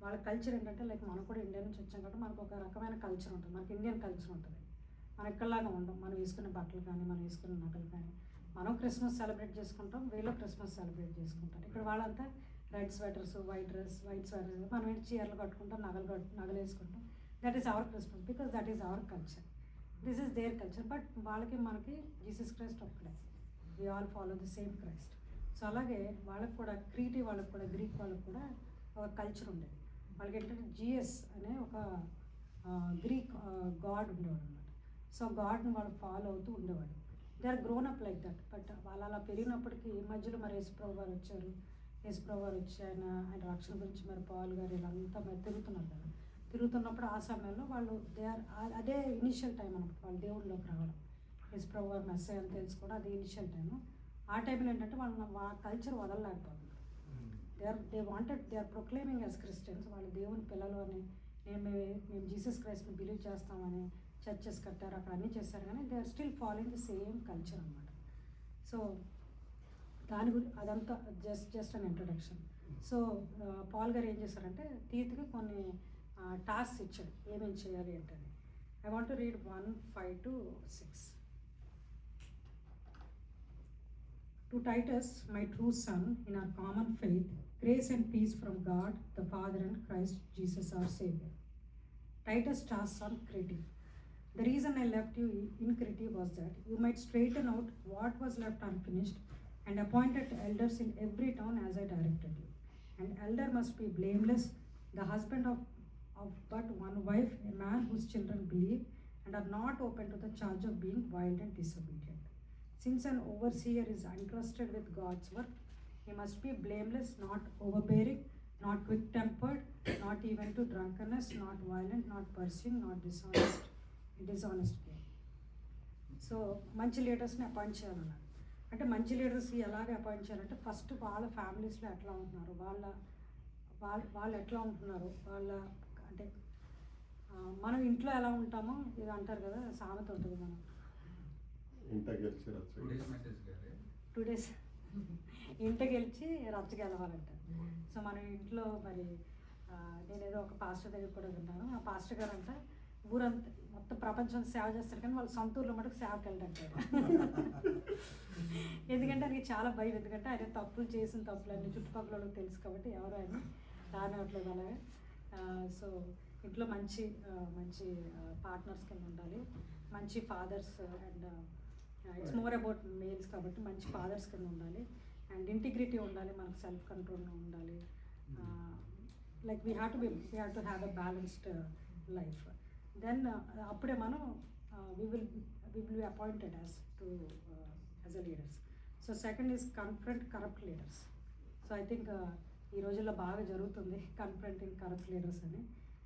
వాళ్ళ కల్చర్ ఏంటంటే లైక్ మనం కూడా ఇండియా నుంచి వచ్చాం కాబట్టి మనకు ఒక రకమైన కల్చర్ ఉంటుంది. మనకి ఇండియన్ కల్చర్ ఉంటుంది. మనం ఇక్కడలాగా ఉండం. మనం వేసుకునే బట్టలు కానీ, మనం వేసుకునే నగలు కానీ, మనం క్రిస్మస్ సెలబ్రేట్ చేసుకుంటాం, వీళ్ళు క్రిస్మస్ సెలబ్రేట్ చేసుకుంటారు. ఇక్కడ వాళ్ళంతా రెడ్ స్వెటర్స్, వైట్ స్వెటర్స్, మనం ఏంటి చీరలు కట్టుకుంటాం, నగలు వేసుకుంటాం. That is our Christmas because that is our culture. This is their culture. But మనకి జీసస్ క్రైస్ట్ ఒక్కడే. We all follow the same Christ. So అలాగే వాళ్ళకు కూడా క్రీటి వాళ్ళకు కూడా, గ్రీక్ వాళ్ళకు కూడా ఒక కల్చర్ ఉండేది. వాళ్ళకి ఏంటంటే జిఎస్ అనే ఒక గ్రీక్ గాడ్ ఉండేవాడు అనమాట. సో గాడ్ని వాళ్ళు ఫాలో అవుతూ ఉండేవాడు. They are grown up like that. But వాళ్ళు అలా పెరిగినప్పటికీ ఈ మధ్యలో మరి యేసుప్రభు వారు వచ్చి ఆయన రక్షణ గురించి మరి పాల్ గారు వీళ్ళంతా మరి తిరుగుతున్నారు కదా. తిరుగుతున్నప్పుడు ఆ సమయంలో వాళ్ళు అదే ఇనిషియల్ టైం అనమాట వాళ్ళు దేవుళ్ళలోకి రావడం. యేసుప్రభు వారు మెస్సయర్ అని తెలుసుకోవడం అది ఇనిషియల్ టైము. ఆ టైంలో ఏంటంటే వాళ్ళు కల్చర్ వదలలేకపోతున్నారు. They are proclaiming as Christians. వాళ్ళు దేవుని పిల్లలు అని, మేము జీసస్ క్రైస్ట్ని బిలీవ్ చేస్తామని చర్చెస్ కట్టారు, అక్కడ అన్నీ చేశారు, కానీ they are still following the same culture అనమాట. సో దాని గురించి అదంతా just an introduction. So Paul గారు ఏం చేశారంటే తీతుకి కొన్ని టాస్క్స్ ఇచ్చాడు, ఏమేమి చేయాలి అంటే. I want to read 1:5-6. To Titus, my true son, in our common faith, grace and peace from God, the Father, and Christ Jesus our Savior. Titus tasks on Crete. The reason I left you in Crete was that you might straighten out what was left unfinished and appointed elders in every town as I directed you. An elder must be blameless, the husband of but one wife, a man whose children believe and are not open to the charge of being wild and disobedient. Since an overseer is entrusted with God's work, he must be blameless, not overbearing, not quick-tempered, not even to drunkenness, not violent, not pursuing, not dishonest gain. So మంచి లీడర్స్ని appoint చేయాలన్నారు. అంటే మంచి leaders ఎలాగ appoint చేయాలంటే first వాళ్ళ ఫ్యామిలీస్లో ఎట్లా ఉంటున్నారు, వాళ్ళు ఎట్లా ఉంటున్నారు, అంటే మనం ఇంట్లో ఎలా ఉంటామో ఇది అంటారు కదా, సామెత ఉంటుంది మనం ఇంట గెలిచి రచ్చ 2 days ఇంటికి గెలిచి రచ్చ గెలవాలంట. సో మనం ఇంట్లో మరి నేనేదో ఒక పాస్టర్ దగ్గర కూడా విన్నాను. ఆ పాస్టర్ గారు అంట ఊరంతా మొత్తం ప్రపంచం సేవ చేస్తారు కానీ వాళ్ళు సొంత ఊర్లో మటుకు సేవకి వెళ్ళంటారు. ఎందుకంటే ఆయనకి చాలా భయం, ఎందుకంటే ఆయన తప్పులు చేసిన తప్పులన్నీ చుట్టుపక్కల వాళ్ళకి తెలుసు కాబట్టి ఎవరు ఆయన రానివ్వట్లేదు అలాగే. సో ఇంట్లో మంచి మంచి పార్ట్నర్స్ కింద ఉండాలి, మంచి fathers and it's more about males కాబట్టి మంచి ఫాదర్స్ కింద ఉండాలి అండ్ ఇంటిగ్రిటీ ఉండాలి, మనకు సెల్ఫ్ కంట్రోల్ ఉండాలి. Like we have to have a balanced life. Then అప్పుడే మనం we will be appointed as a leaders. So second is confront corrupt leaders. So I think ఈ రోజుల్లో బాగా జరుగుతుంది కన్ఫ్రంటింగ్ కరప్ట్ లీడర్స్ అని.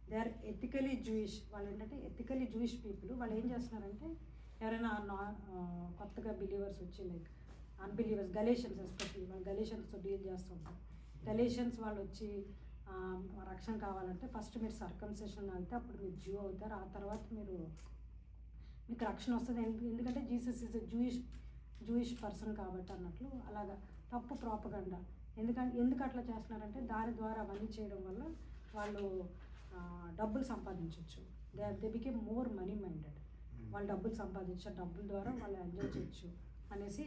They are ethically Jewish. వాళ్ళు ఏంటంటే ethically Jewish people. వాళ్ళు ఏం చేస్తున్నారంటే ఎవరైనా కొత్తగా బిలీవర్స్ వచ్చి లైక్ అన్బిలీవర్స్, గలేషియన్స్ ఎస్పెషల్లీ, వాళ్ళు గలేషియన్స్తో డీల్ చేస్తూ ఉంటారు. గలేషియన్స్ వాళ్ళు వచ్చి రక్షణ కావాలంటే ఫస్ట్ మీరు సర్కంసెషన్ వెళ్తే అప్పుడు మీరు జ్యూ అవుతారు, ఆ తర్వాత మీకు రక్షణ వస్తుంది. ఎందుకంటే Jesus is a Jewish person కాబట్టి అన్నట్లు. అలాగా తప్పు ప్రాపగండా. ఎందుకు అట్లా చేస్తున్నారంటే దాని ద్వారా అవన్నీ చేయడం వల్ల వాళ్ళు డబ్బులు సంపాదించవచ్చు. They became more money minded. వాళ్ళు డబ్బులు సంపాదించారు, డబ్బుల ద్వారా వాళ్ళు ఎంజాయ్ చేయొచ్చు అనేసి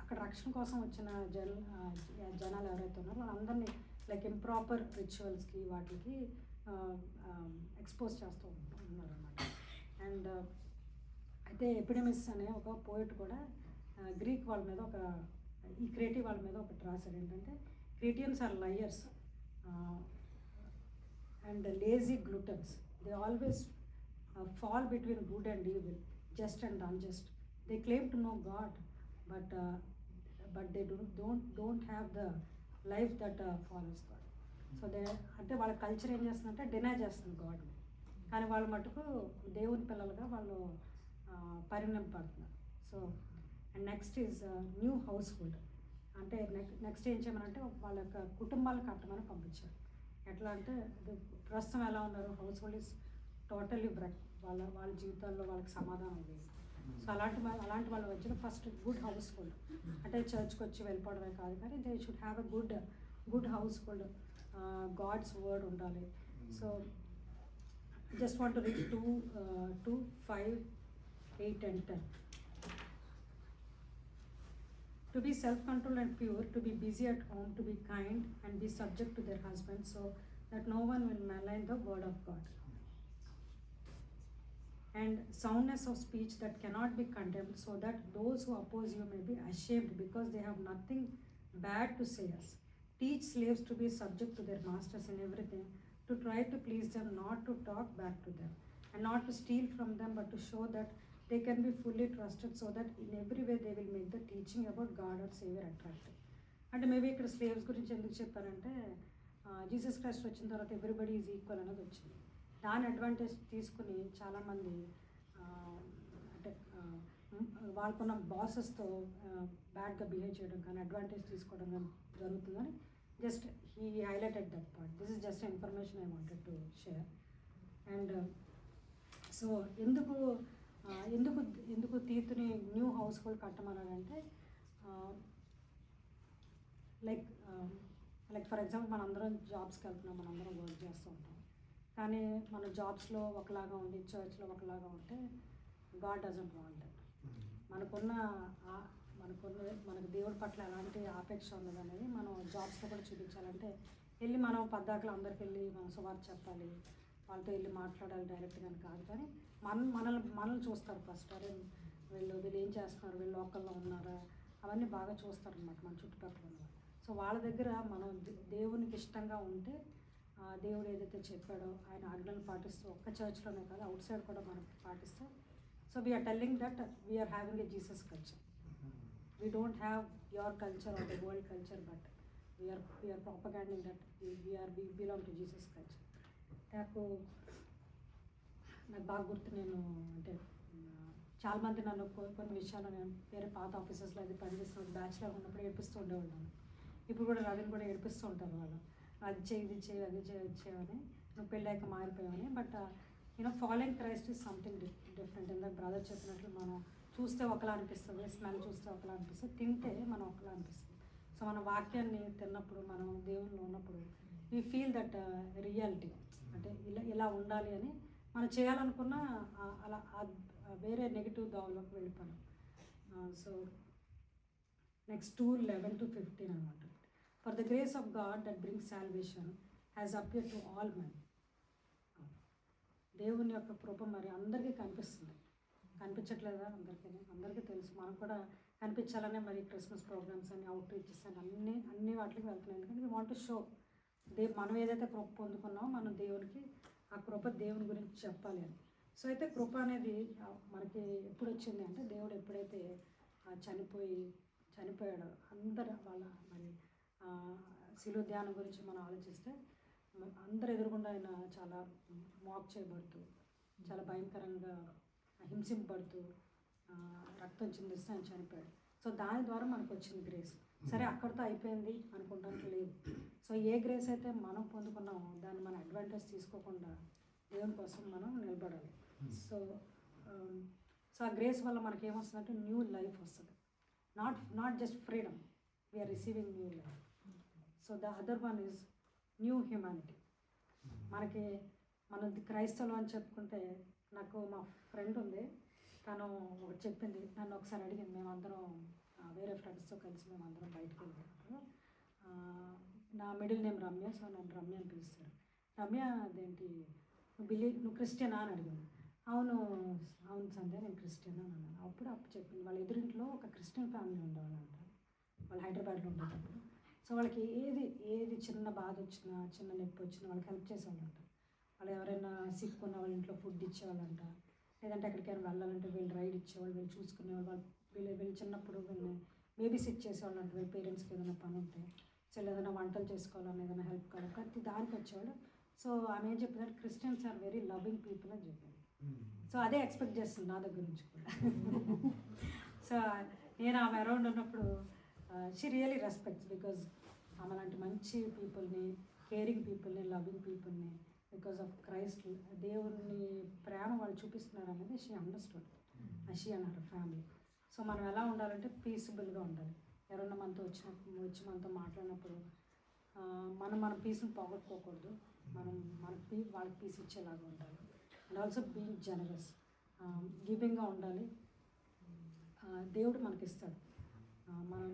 అక్కడ రక్షణ కోసం వచ్చిన జనాలు ఎవరైతే ఉన్నారో వాళ్ళందరినీ లైక్ ఇంప్రాపర్ రిచువల్స్కి వాటికి ఎక్స్పోజ్ చేస్తూ ఉన్నారు అన్నమాట. అండ్ అయితే ఎపిడమిస్ అనే ఒక పోయిట్ కూడా గ్రీక్ వాళ్ళ మీద ఈ క్రియేటివ్ వాళ్ళ మీద ఒకటి రాశాడు. ఏంటంటే Cretans are liars and lazy gluttons. They always fall between good and evil, just and unjust. They claim to know God, but they don't have the life that follows God. So they అంటే వాళ్ళ culture ఏం చేస్తుందంటే deny చేస్తుంది గాడ్ని, కానీ వాళ్ళు మటుకు దేవుని పిల్లలుగా వాళ్ళు పరిణింపడుతున్నారు. So and next is new house hold. అంటే నెక్స్ట్ ఏం చేయమనంటే వాళ్ళ యొక్క కుటుంబాలను కట్టమని పంపించారు. ఎట్లా అంటే ప్రస్తుతం ఎలా ఉన్నారు, house hold is totally break. వాళ్ళ జీవితాల్లో వాళ్ళకి సమాధానం లేదు. సో అలాంటి వాళ్ళ వచ్చిన ఫస్ట్ గుడ్ హౌస్ హోల్డ్ అంటే చర్చ్కి వచ్చి వెళ్ళిపోవడమే కాదు, కానీ they should have a good household. God's word ఉండాలి. So just want to read 2, 5, 8 and 10. To be self-controlled and pure, to be busy at home, to be kind and be subject to their husbands, so that no one will malign the word of God. And soundness of speech that cannot be condemned, so that those who oppose you may be ashamed, because they have nothing bad to say us. Teach slaves to be subject to their masters in everything, to try to please them, not to talk back to them, and not to steal from them, but to show that they can be fully trusted, so that in every way they will make the teaching about God or Savior attractive. అంటే maybe ఇక్కడ slaves గురించి ఎందుకు చెప్పారంటే Jesus Christ వచ్చిన తర్వాత everybody is equal అనేది వచ్చింది. దాని అడ్వాంటేజ్ తీసుకుని చాలామంది అంటే వాళ్ళకున్న బాసెస్తో బ్యాడ్గా బిహేవ్ చేయడం కానీ అడ్వాంటేజ్ తీసుకోవడం కానీ జరుగుతుందని just he highlighted that part. This is just information I wanted to share. And so ఎందుకు తీతుని న్యూ హౌస్ హోల్డ్ కట్టమన్నాడంటే లైక్ ఫర్ ఎగ్జాంపుల్ మనందరం జాబ్స్కి వెళ్తున్నాం, మనందరం వర్క్ చేస్తూ ఉంటాం, కానీ మన జాబ్స్లో ఒకలాగా ఉండి చర్చ్లో ఒకలాగా ఉంటే గాడ్ డజంట్ వాంట్ దట్. మనకు దేవుడి పట్ల ఎలాంటి ఆపేక్ష ఉన్నది అనేది మనం జాబ్స్లో కూడా చూపించాలంటే వెళ్ళి మనం పద్దాకలు అందరికి వెళ్ళి మనం సువార్త చెప్పాలి, వాళ్ళతో వెళ్ళి మాట్లాడాలి డైరెక్ట్గా కాదు, కానీ మనల్ని చూస్తారు ఫస్ట్. అరే వీళ్ళు ఏం చేస్తున్నారు, వీళ్ళు లోకల్లో ఉన్నారా, అవన్నీ బాగా చూస్తారు అనమాట మన చుట్టుపక్కల ఉన్న. సో వాళ్ళ దగ్గర మనం దేవునికి ఇష్టంగా ఉంటే దేవుడు ఏదైతే చెప్పాడో ఆయన ఆజ్ఞలను పాటిస్తూ ఒక్క చర్చ్లోనే కాదు అవుట్ సైడ్ కూడా మనం పాటిస్తూ. So we're telling that we're having a Jesus culture. We don't have your culture or the world culture, but we're propagating that we belong to Jesus culture. నాకు బాగా గుర్తు, నేను అంటే చాలామంది నన్ను కొన్ని విషయాలు నేను వేరే పాత ఆఫీసెస్లో అది పనిచేస్తున్నప్పుడు బ్యాచ్లర్ ఉన్నప్పుడు ఏడిపిస్తూ ఉండేవాళ్ళు. ఇప్పుడు కూడా రవిని కూడా ఏడిపిస్తూ ఉంటారు వాళ్ళు, అది చేయి ఇది చేయి అది చేయని, నువ్వు పెళ్ళాక మారిపోయావని. But you know following Christ is something different. ఇందాక బ్రదర్ చెప్పినట్లు మనం చూస్తే ఒకలా అనిపిస్తుంది, స్మెల్ చూస్తే ఒకలా అనిపిస్తుంది, తింటే మనం ఒకలా అనిపిస్తుంది. సో మన వాక్యాన్ని తిన్నప్పుడు, మనం దేవుళ్ళు ఉన్నప్పుడు వీ ఫీల్ దట్ రియాలిటీ, అంటే ఇలా ఉండాలి అని మనం చేయాలనుకున్న అలా వేరే నెగిటివ్ దావులోకి వెళ్ళిపోయాం. సో నెక్స్ట్ 2:11-15 అనమాట. For the grace of God that brings salvation has appear to all men. దేవుని యొక్క కృప మరి అందరికీ కనిపిస్తుంది. కనిపించట్లేదా? అందరికీ తెలుసు. మనం కూడా కనిపించాలనే మరి క్రిస్మస్ ప్రోగ్రామ్స్ అని, అవుట్ రీచెస్ అని అన్ని వాటికి వెళ్తున్నాం. ఎందుకంటే వీ వాంట్ టు షో మనం ఏదైతే కృప పొందుకున్నామో మనం దేవునికి ఆ కృప దేవుని గురించి చెప్పాలి అని. సో అయితే కృప అనేది మనకి ఎప్పుడు వచ్చింది అంటే, దేవుడు ఎప్పుడైతే చనిపోయాడో అందరు వాళ్ళ మరి శిలువ ధ్యానం గురించి మనం ఆలోచిస్తే అందరు ఎదురుగుండా ఆయన చాలా మాక్ చేయబడుతూ, చాలా భయంకరంగా హింసింపబడుతూ, రక్తం చిందిస్తూ ఆయన చనిపోయాడు. సో దాని ద్వారా మనకు వచ్చింది గ్రేస్. సరే అక్కడితో అయిపోయింది అనుకోవడానికి లేదు. సో ఏ గ్రేస్ అయితే మనం పొందుకున్నామో దాన్ని మనం అడ్వాంటేజ్ తీసుకోకుండా దేవుని కోసం మనం నిలబడాలి. సో ఆ గ్రేస్ వల్ల మనకి ఏమొస్తుందంటే న్యూ లైఫ్ వస్తుంది. Not just freedom, we are receiving new life. So the other one is new humanity. మన క్రైస్తవులు అని చెప్పుకుంటే, నాకు మా ఫ్రెండ్ ఉంది, తను ఒకటి చెప్పింది. నన్ను ఒకసారి అడిగింది, మేమందరం వేరే ఫ్రెండ్స్తో కలిసి మేమందరం బయటకు వెళ్ళినప్పుడు, నా మిడిల్ నేమ్ రమ్య, సో నన్ను రమ్య అని పిలుస్తాడు. రమ్య అదేంటి నువ్వు క్రిస్టియనా అని అడిగాను. అవును సంధ్య, నేను క్రిస్టియన్ అని అన్నాను. అప్పుడు చెప్పింది, వాళ్ళ ఎదురింట్లో ఒక క్రిస్టియన్ ఫ్యామిలీ ఉండేవాళ్ళంట. వాళ్ళు హైదరాబాద్లో ఉండేటప్పుడు. సో వాళ్ళకి ఏది చిన్న బాధ వచ్చినా, చిన్న నొప్పి వచ్చినా వాళ్ళకి హెల్ప్ చేసేవాళ్ళంట. వాళ్ళు ఎవరైనా సిక్ ఉన్న వాళ్ళ ఇంట్లో ఫుడ్ ఇచ్చేవాళ్ళంట. లేదంటే ఎక్కడికైనా వెళ్ళాలంటే వీళ్ళు రైడ్ ఇచ్చేవాళ్ళు, వీళ్ళు చూసుకునేవాళ్ళు. వీళ్ళు చిన్నప్పుడు వీళ్ళని బేబీ సిట్ చేసేవాళ్ళంట. వీళ్ళ పేరెంట్స్కి ఏదైనా పని ఉంటే, సో ఏదైనా వంటలు చేసుకోవాలని, ఏదైనా హెల్ప్ కావాలి, ప్రతి దానికి వచ్చేవాళ్ళు. సో ఆమె ఏం చెప్పారు, Christians are very loving people అని చెప్పారు. సో అదే ఎక్స్పెక్ట్ చేస్తుంది నా దగ్గర నుంచి కూడా. సో నేను ఆమె అరౌండ్ ఉన్నప్పుడు షీ రియలీ రెస్పెక్ట్స్, బికాజ్ ఆమె లాంటి మంచి పీపుల్ని, కేరింగ్ పీపుల్ని, లవింగ్ పీపుల్ని బికాజ్ ఆఫ్ క్రైస్ట్, దేవుని ప్రేమ వాళ్ళు చూపిస్తున్నారు అనేది she understood, she and her family. So మనం ఎలా ఉండాలంటే పీస్ఫుల్గా ఉండాలి. ఎవరన్నా మనతో వచ్చి మనతో మాట్లాడినప్పుడు మన పీస్ని పోగొట్టుకోకూడదు. వాళ్ళకి పీస్ ఇచ్చేలాగా ఉండాలి. అండ్ ఆల్సో బీయింగ్ జనరస్, గివింగ్గా ఉండాలి. దేవుడు మనకి ఇస్తాడు.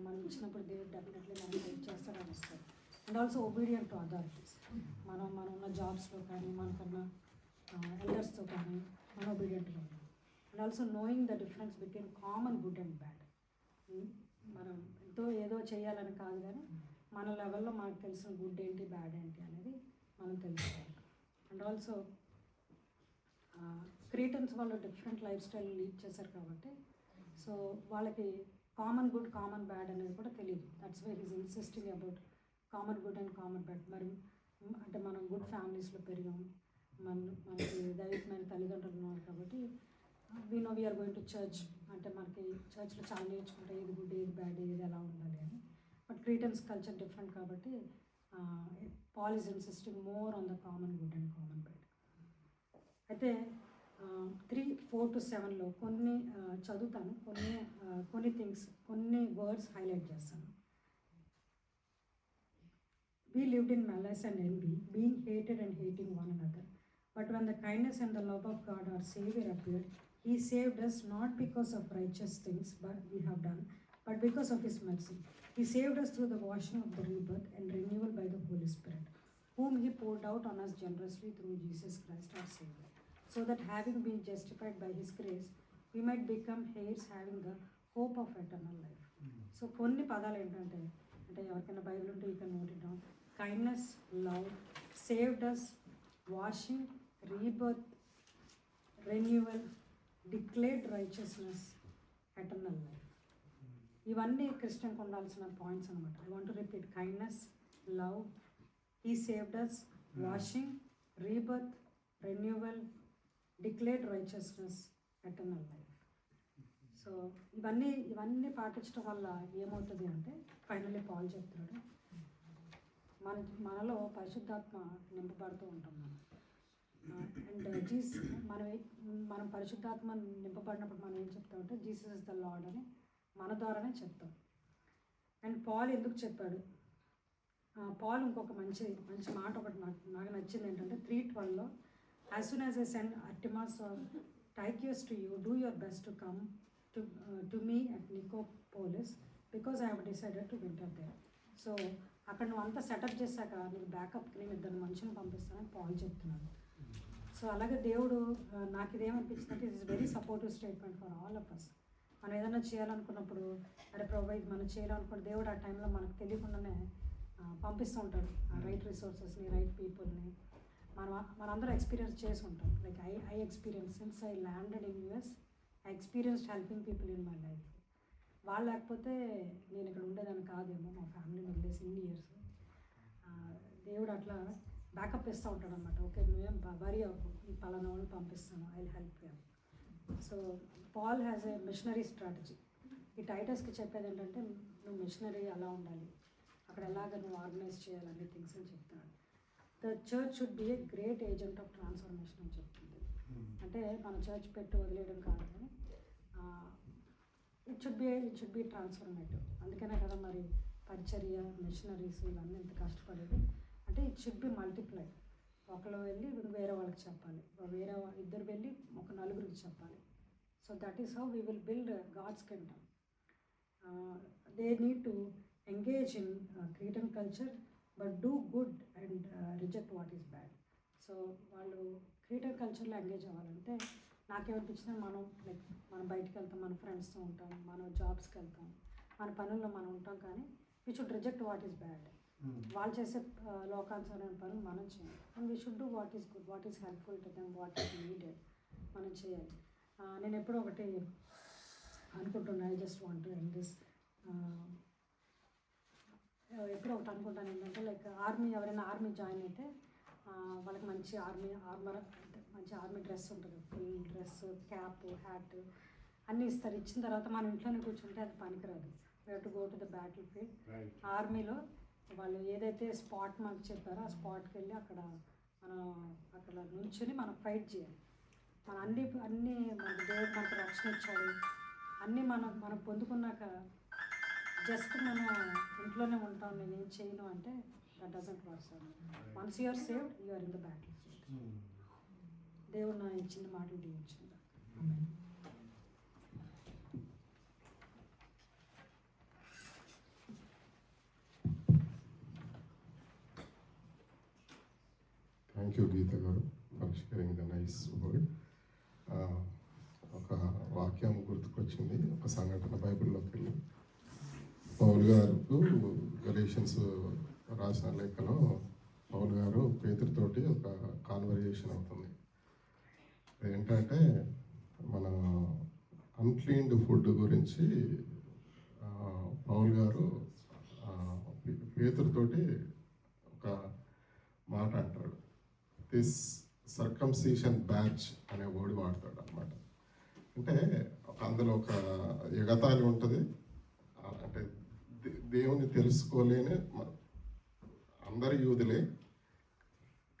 మనం ఇచ్చినప్పుడు దేవుడు డెఫినెట్లీ మనకి హెల్ప్ చేస్తాడని ఇస్తాడు. And also obedient to authorities. మనం ఉన్న జాబ్స్లో కానీ, మనకున్న ఎల్డర్స్తో కానీ మనం ఒబీడియంట్గా ఉండాలి. And also knowing the difference between common good and bad. మనం ఏదో చేయాలని కాదు, కానీ మన లెవెల్లో మనకు తెలిసిన గుడ్ ఏంటి, బ్యాడ్ ఏంటి అనేది మనం తెలుసుకోవాలి. అండ్ ఆల్సో క్రిస్టియన్స్ వాళ్ళు డిఫరెంట్ లైఫ్ స్టైల్ లీడ్ చేశారు కాబట్టి, సో వాళ్ళకి కామన్ గుడ్, కామన్ బ్యాడ్ అనేది కూడా తెలియదు. That's why he's insisting about common good and common bad. మరి అంటే మనం గుడ్ ఫ్యామిలీస్లో పెరిగాం, మనకి దైవికమైన తల్లిదండ్రులు ఉన్నారు కాబట్టి వీఆర్ గోయింగ్ టు చర్చ్. అంటే మనకి చర్చ్లో చాలా నేర్చుకుంటే ఏది గుడ్, ఏది బ్యాడ్, ఏది ఎలా ఉండాలి అని. బట్ క్రిస్టియన్స్ కల్చర్ డిఫరెంట్ కాబట్టి Paul is insisting more on the common good and common bad. అయితే 3:4-7లో కొన్ని చదువుతాను, కొన్ని థింగ్స్, కొన్ని వర్డ్స్ హైలైట్ చేస్తాను. We lived in malice and envy, being hated and hating one another. But when the kindness and the love of God our Savior appeared, He saved us not because of righteous things but we have done, but because of His mercy. He saved us through the washing of the rebirth and renewal by the Holy Spirit, whom He poured out on us generously through Jesus Christ our Savior, so that having been justified by His grace, we might become heirs having the hope of eternal life. So కొన్ని పదాలు ఏంటంటే, ఎవరికైనా Bible ఉంటే you can note it down. Kindness, love, saved us, washing, rebirth, renewal, declared righteousness, eternal life. ఇవన్నీ క్రిస్టియన్కి ఉండాల్సిన points అనమాట. I want to repeat. Kindness, love, he saved us, washing, rebirth, renewal, declared righteousness, eternal life. So ఇవన్నీ పాటించడం వల్ల ఏమవుతుంది అంటే, finally Paul చెప్తున్నాడు, మనలో పరిశుద్ధాత్మ నింపబడుతూ ఉంటాం. అండ్ మనం పరిశుద్ధాత్మ నింపబడినప్పుడు మనం ఏం చెప్తామంటే జీసస్ ఇస్ ద లార్డ్ అని మన ద్వారానే చెప్తాం. అండ్ పాల్ ఎందుకు చెప్పాడు? పాల్ ఇంకొక మంచి మాట ఒకటి నాకు నచ్చింది ఏంటంటే 3:12లో as soon as I send Artemas or Tychicus to you do your best to come to me at Nicopolis because I have decided to winter there. So అక్కడ నువ్వు అంతా సెటప్ చేశాక నీకు బ్యాకప్కి నేను 2 మనుషులను పంపిస్తానని పాల్ చెప్తున్నాడు. సో అలాగే దేవుడు నాకు ఇదేమనిపించింది అంటే it is very supportive statement for all of us. మనం ఏదైనా చేయాలనుకున్నప్పుడు అరే ప్రభు ఇది మనం చేయాలనుకున్న దేవుడు ఆ టైంలో మనకు తెలియకుండానే పంపిస్తూ ఉంటాడు ఆ రైట్ రిసోర్సెస్ని, రైట్ పీపుల్ని. మనందరూ ఎక్స్పీరియన్స్ చేసి ఉంటాం. Like I experience since I landed in US, I experienced helping people in my life. వాళ్ళు లేకపోతే నేను ఇక్కడ ఉండేదాన్ని కాదేమో, మా ఫ్యామిలీని వదిలేసి ఇన్ని ఇయర్స్. దేవుడు అట్లా బ్యాకప్ ఇస్తూ ఉంటాడు అనమాట. ఓకే నువ్వేం వరీ అవ్వకు, ఈ పలానా వాళ్ళని పంపిస్తాను, I will help you. So Paul has a missionary strategy. ఈ టైటస్కి చెప్పేది ఏంటంటే నువ్వు మిషనరీ అలా ఉండాలి, అక్కడ ఎలాగ నువ్వు ఆర్గనైజ్ చేయాలి అన్ని థింగ్స్ అని చెప్తున్నాడు. The church should be a great agent of transformation అని చెప్తుంది. అంటే మన చర్చ్ పెట్టి వదిలేయడం కాదు కానీ ఇట్ షుడ్ బి ట్రాన్స్ఫర్మేటివ్. అందుకనే కదా మరి పరిచర్య, మిషనరీస్ ఇవన్నీ ఎంత కష్టపడేది. అంటే ఇట్ షుడ్ బి మల్టిప్లై. ఒకళ్ళు వెళ్ళి వేరే వాళ్ళకి చెప్పాలి, ఇద్దరు వెళ్ళి ఒక నలుగురికి చెప్పాలి. So that is how we will build God's kingdom. They need to engage in creative culture but do good and reject what is bad. So వాళ్ళు క్రియేటివ్ కల్చర్లో ఎంగేజ్ అవ్వాలంటే నాకేమనిపించినా మనం బయటికి వెళ్తాం, మన ఫ్రెండ్స్తో ఉంటాం, మనం జాబ్స్కి వెళ్తాం, మన పనుల్లో మనం ఉంటాం, కానీ we should reject what is bad. వాళ్ళు చేసే లోకానుసారమైన పనులు మనం చేయాలి. And we should do what is good, what is helpful to them, what is needed మనం చేయాలి. నేను ఎప్పుడో ఒకటి అనుకుంటున్నాను, I just want to end this. ఎప్పుడో ఒకటి అనుకుంటాను ఏంటంటే లైక్ ఎవరైనా ఆర్మీ జాయిన్ అయితే వాళ్ళకి మంచి ఆర్మర్ అంటే మంచి ఆర్మీ డ్రెస్ ఉంటుంది, ఫుల్ డ్రెస్, క్యాప్, హ్యాట్ అన్నీ ఇస్తారు. ఇచ్చిన తర్వాత మన ఇంట్లోనే కూర్చుంటే అది పనికిరాదు. We have to go to the battle field. ఆర్మీలో వాళ్ళు ఏదైతే స్పాట్ మనకు చెప్పారో ఆ స్పాట్కి వెళ్ళి అక్కడ నుంచుని మనం ఫైట్ చేయాలి. మన అన్నీ మనకు దేవుడు మనకు రక్షణ ఇచ్చాడు, అన్నీ మనం పొందుకున్నాక జస్ట్ మన ఇంట్లోనే ఉంటాం, నేనేం చేయను అంటే that doesn't work. Once you are saved you are in the battlefield. దేవుడు నా ఇచ్చిన మాటలు దీవించింది. థ్యాంక్ యూ గీత గారు for sharing the nice word. ఒక వాక్యం గుర్తుకొచ్చింది, ఒక సంఘటన బైబిల్లోకి వెళ్ళి పౌలు గారు గలేషియన్స్ రాసిన లేఖలో పౌలు గారు పేతురుతోటి ఒక కాన్వర్జేషన్ అవుతుంది. ఏంటంటే మన అన్క్లీన్డ్ ఫుడ్ గురించి పౌలు గారు పేతురుతోటి ఒక మాట అంటాడు. దిస్ సర్కంసీషన్ బ్యాచ్ అనే వర్డ్ వాడతాడు అనమాట. అంటే అందులో ఒక ఎగతాళి ఉంటుంది. అంటే దేవుని తెలుసుకోలేని అందరు యూదులే,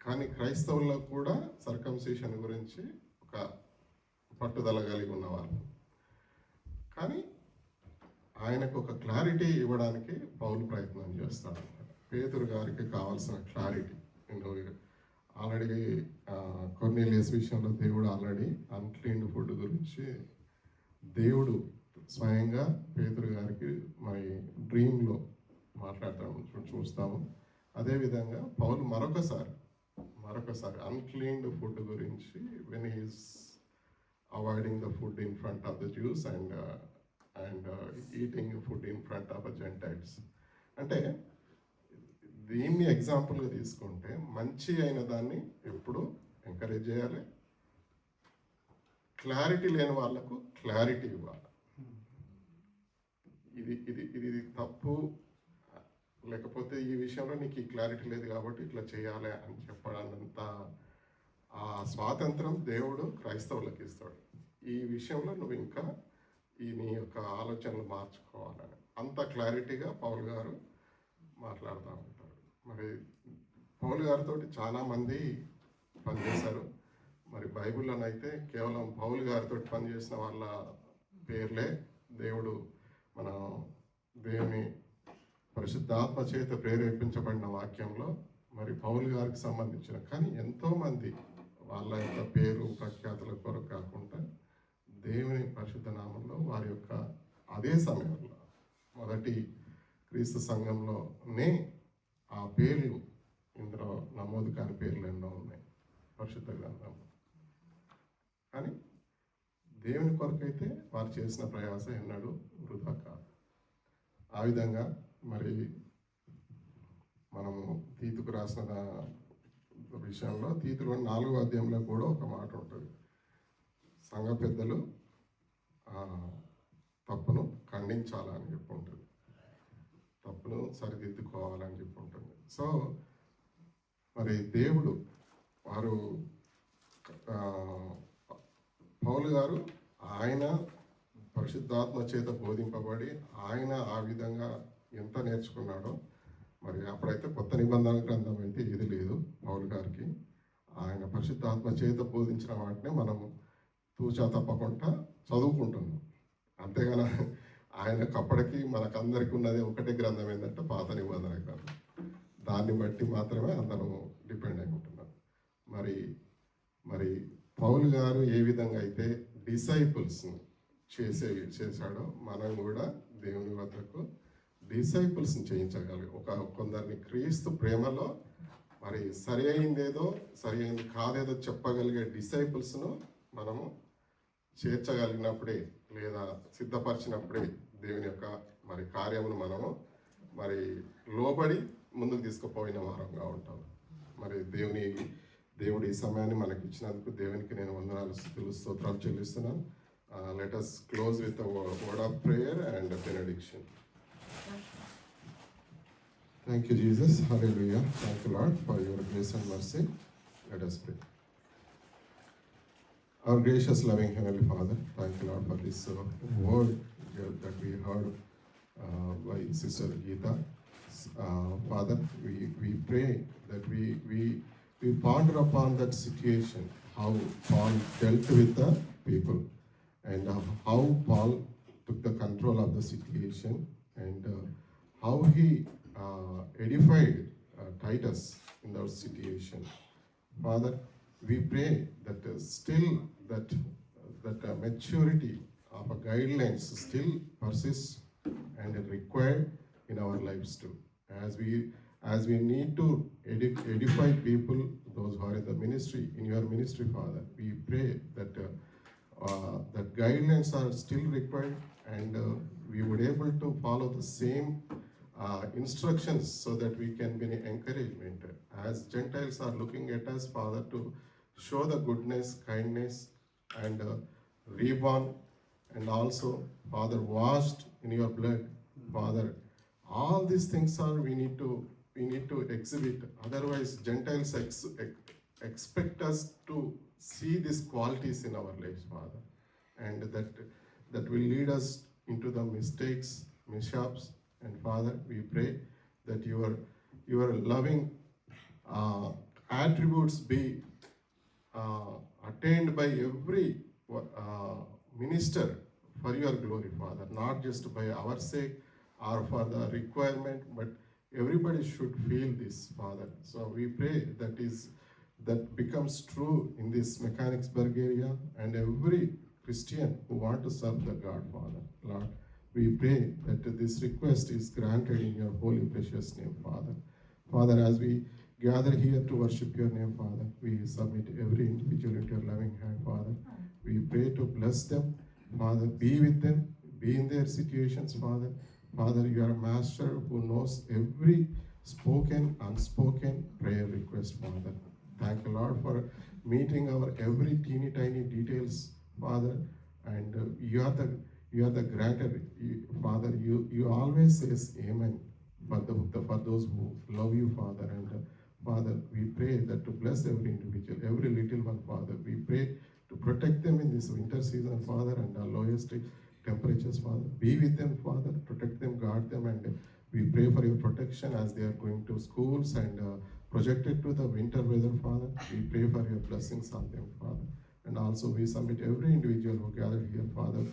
కానీ క్రైస్తవుల్లో కూడా సర్కంసీషన్ గురించి ఒక పట్టుదల కలిగి ఉన్నవాళ్ళు. కానీ ఆయనకు ఒక క్లారిటీ ఇవ్వడానికి పౌలు ప్రయత్నం చేస్తాడు అనమాట. పేతురు గారికి కావాల్సిన క్లారిటీ. ఆల్రెడీ కొర్నేలియస్ విషయంలో దేవుడు ఆల్రెడీ అన్క్లీన్డ్ ఫుడ్ గురించి దేవుడు స్వయంగా పేతురు గారికి మరి డ్రీమ్లో మాట్లాడతాము చూస్తాము. అదేవిధంగా పౌలు మరొకసారి అన్క్లీన్డ్ ఫుడ్ గురించి when is avoiding the food in front of the juice and eating food in front of the Gentiles. అంటే దీన్ని ఎగ్జాంపుల్గా తీసుకుంటే మంచి అయిన దాన్ని ఎప్పుడు ఎంకరేజ్ చేయాలి, క్లారిటీ లేని వాళ్ళకు క్లారిటీ ఇవ్వాలి. ఇది తప్పు, లేకపోతే ఈ విషయంలో నీకు ఈ క్లారిటీ లేదు కాబట్టి ఇట్లా చేయాలి అని చెప్పడానంత ఆ స్వాతంత్రం దేవుడు క్రైస్తవులకు ఇస్తాడు. ఈ విషయంలో నువ్వు ఇంకా నీ యొక్క ఆలోచనలు మార్చుకోవాలని అంత క్లారిటీగా పౌలు గారు మాట్లాడుతూ ఉంటారు. మరి పౌలు గారితో చాలామంది పనిచేశారు. మరి బైబిల్లోనైతే కేవలం పౌలు గారితో పనిచేసిన వాళ్ళ పేర్లే దేవుడు మన దేవుని పరిశుద్ధాత్మ చేత ప్రేరేపించబడిన వాక్యంలో మరి పౌలు గారికి సంబంధించిన, కానీ ఎంతోమంది వాళ్ళ యొక్క పేరు ప్రఖ్యాతుల కొరకు కాకుండా దేవుని పరిశుద్ధ నామంలో వారి యొక్క అదే సమయంలో మొదటి క్రీస్తు సంఘంలోనే ఆ పేర్లు ఇందులో నమోదు కాని పేర్లు ఎన్నో ఉన్నాయి పరిశుద్ధ గ్రంథం. కానీ దేవుని కొరకైతే వారు చేసిన ప్రయాస ఎన్నడూ వృధా కాదు. ఆ విధంగా మరి మనము తీతుకు రాసిన విషయంలో తీతులో 4వ అధ్యాయంలో కూడా ఒక మాట ఉంటుంది. సంఘ పెద్దలు తప్పును ఖండించాలని చెప్పి ఉంటుంది, తప్పును సరిదిద్దుకోవాలని చెప్పి ఉంటుంది. సో మరి దేవుడు వారు పౌలు గారు ఆయన పరిశుద్ధాత్మ చేత బోధింపబడి ఆయన ఆ విధంగా ఎంత నేర్చుకున్నాడో, మరి అప్పుడైతే కొత్త నిబంధన గ్రంథం అయితే ఇది లేదు పౌలు గారికి. ఆయన పరిశుద్ధాత్మ చేత బోధించిన వాటిని మనము తూచా తప్పకుండా చదువుకుంటున్నాం. అంతేగాని ఆయనకు అప్పటికి మనకందరికీ ఉన్నది ఒకటే గ్రంథం ఏంటంటే పాత నిబంధన గ్రంథం. దాన్ని బట్టి మాత్రమే అందరం డిపెండ్ అయి ఉంటున్నాం. మరి పౌలు గారు ఏ విధంగా అయితే డిసైపుల్స్ని చేశాడో మనం కూడా దేవుని వద్దకు డిసైపుల్స్ని చేయించగలిగి కొందరిని క్రీస్తు ప్రేమలో మరి సరి అయిందేదో సరి అయింది కాదేదో చెప్పగలిగే డిసైపుల్స్ను మనము చేర్చగలిగినప్పుడే లేదా సిద్ధపరిచినప్పుడే దేవుని యొక్క మరి కార్యమును మనము మరి లోబడి ముందుకు తీసుకుపోయిన వారంగా ఉంటాం. మరి దేవుడు ఈ సమయాన్ని మనకి ఇచ్చినందుకు దేవునికి నేను వందనాలు స్తుతులు స్తోత్రాలు చెల్లిస్తున్నాను. Let us close with a word of prayer and a benediction. Thank you, Jesus. Hallelujah. Thank you, Lord, for your grace and mercy. Let us pray. Our gracious, loving Heavenly Father, thank you, Lord, for this word that we heard by Sister Geeta. Father, we pray that we ponder upon that situation, how Paul dealt with the people, and how Paul took the control of the situation, and how he edified Titus in that situation. Father, we pray that still that maturity of a guidelines still persists and required in our lives too. As we need to edify people, those who are in the ministry, in your ministry, Father, we pray that that guidelines are still required, and we would able to follow the same instructions so that we can be an encouragement. As Gentiles are looking at us, Father, to show the goodness, kindness, and reborn, and also, Father, washed in your blood, Father. All these things are we need to exhibit. Otherwise, Gentiles expect us to see these qualities in our lives, Father, and that will lead us into the mishaps. And Father, we pray that your loving attributes be attained by every minister for your glory, Father, not just by our sake or for the requirement, but everybody should feel this, Father. So we pray that becomes true in this Mechanicsburg area, and every Christian who want to serve the God, Father. Lord, we pray that this request is granted in your holy precious name, Father. Father, as we gather here to worship your name, Father, we submit every individual into your loving hand, Father. We pray to bless them, Father, be with them, be in their situations, Father. Father, you are a master who knows every spoken, unspoken prayer request, Father. Thank you, Lord, for meeting our every teeny tiny details, Father, and you are the grantor, Father. You always says amen for those who love you, Father. And Father, we pray that to bless every individual, every little one, Father. We pray to protect them in this winter season, Father, and our lowest temperatures, Father. Be with them, Father. Protect them, guard them, and we pray for your protection as they are going to schools and projected to the winter weather, Father. We pray for your blessings on them, Father. And also we submit every individual who gathered here, Father.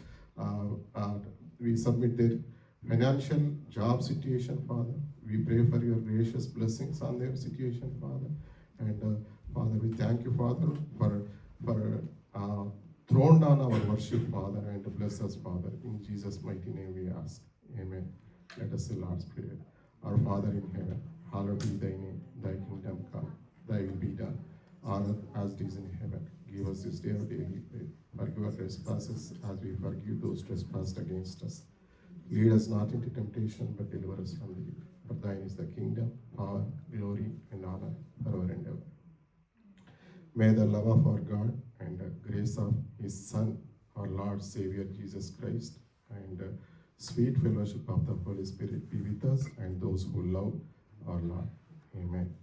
We submit their financial job situation, Father. We pray for your gracious blessings on their situation, Father. And Father, we thank you, Father, for throne down our worship, Father, and bless us, Father. In Jesus' mighty name we ask. Amen. Let us say Lord's Prayer. Our Father in heaven, hallowed be thy name. Thy kingdom come. Thy will be done on earth as it is in heaven. Give us this day our daily bread. Forgive our trespasses as we forgive those trespassed against us. Lead us not into temptation, but deliver us from evil. For thine is the kingdom, power, glory, and honor forever and ever. May the love of our God and the grace of His Son, our Lord Savior Jesus Christ, and sweet fellowship of the Holy Spirit be with us and those who love our Lord. Amen.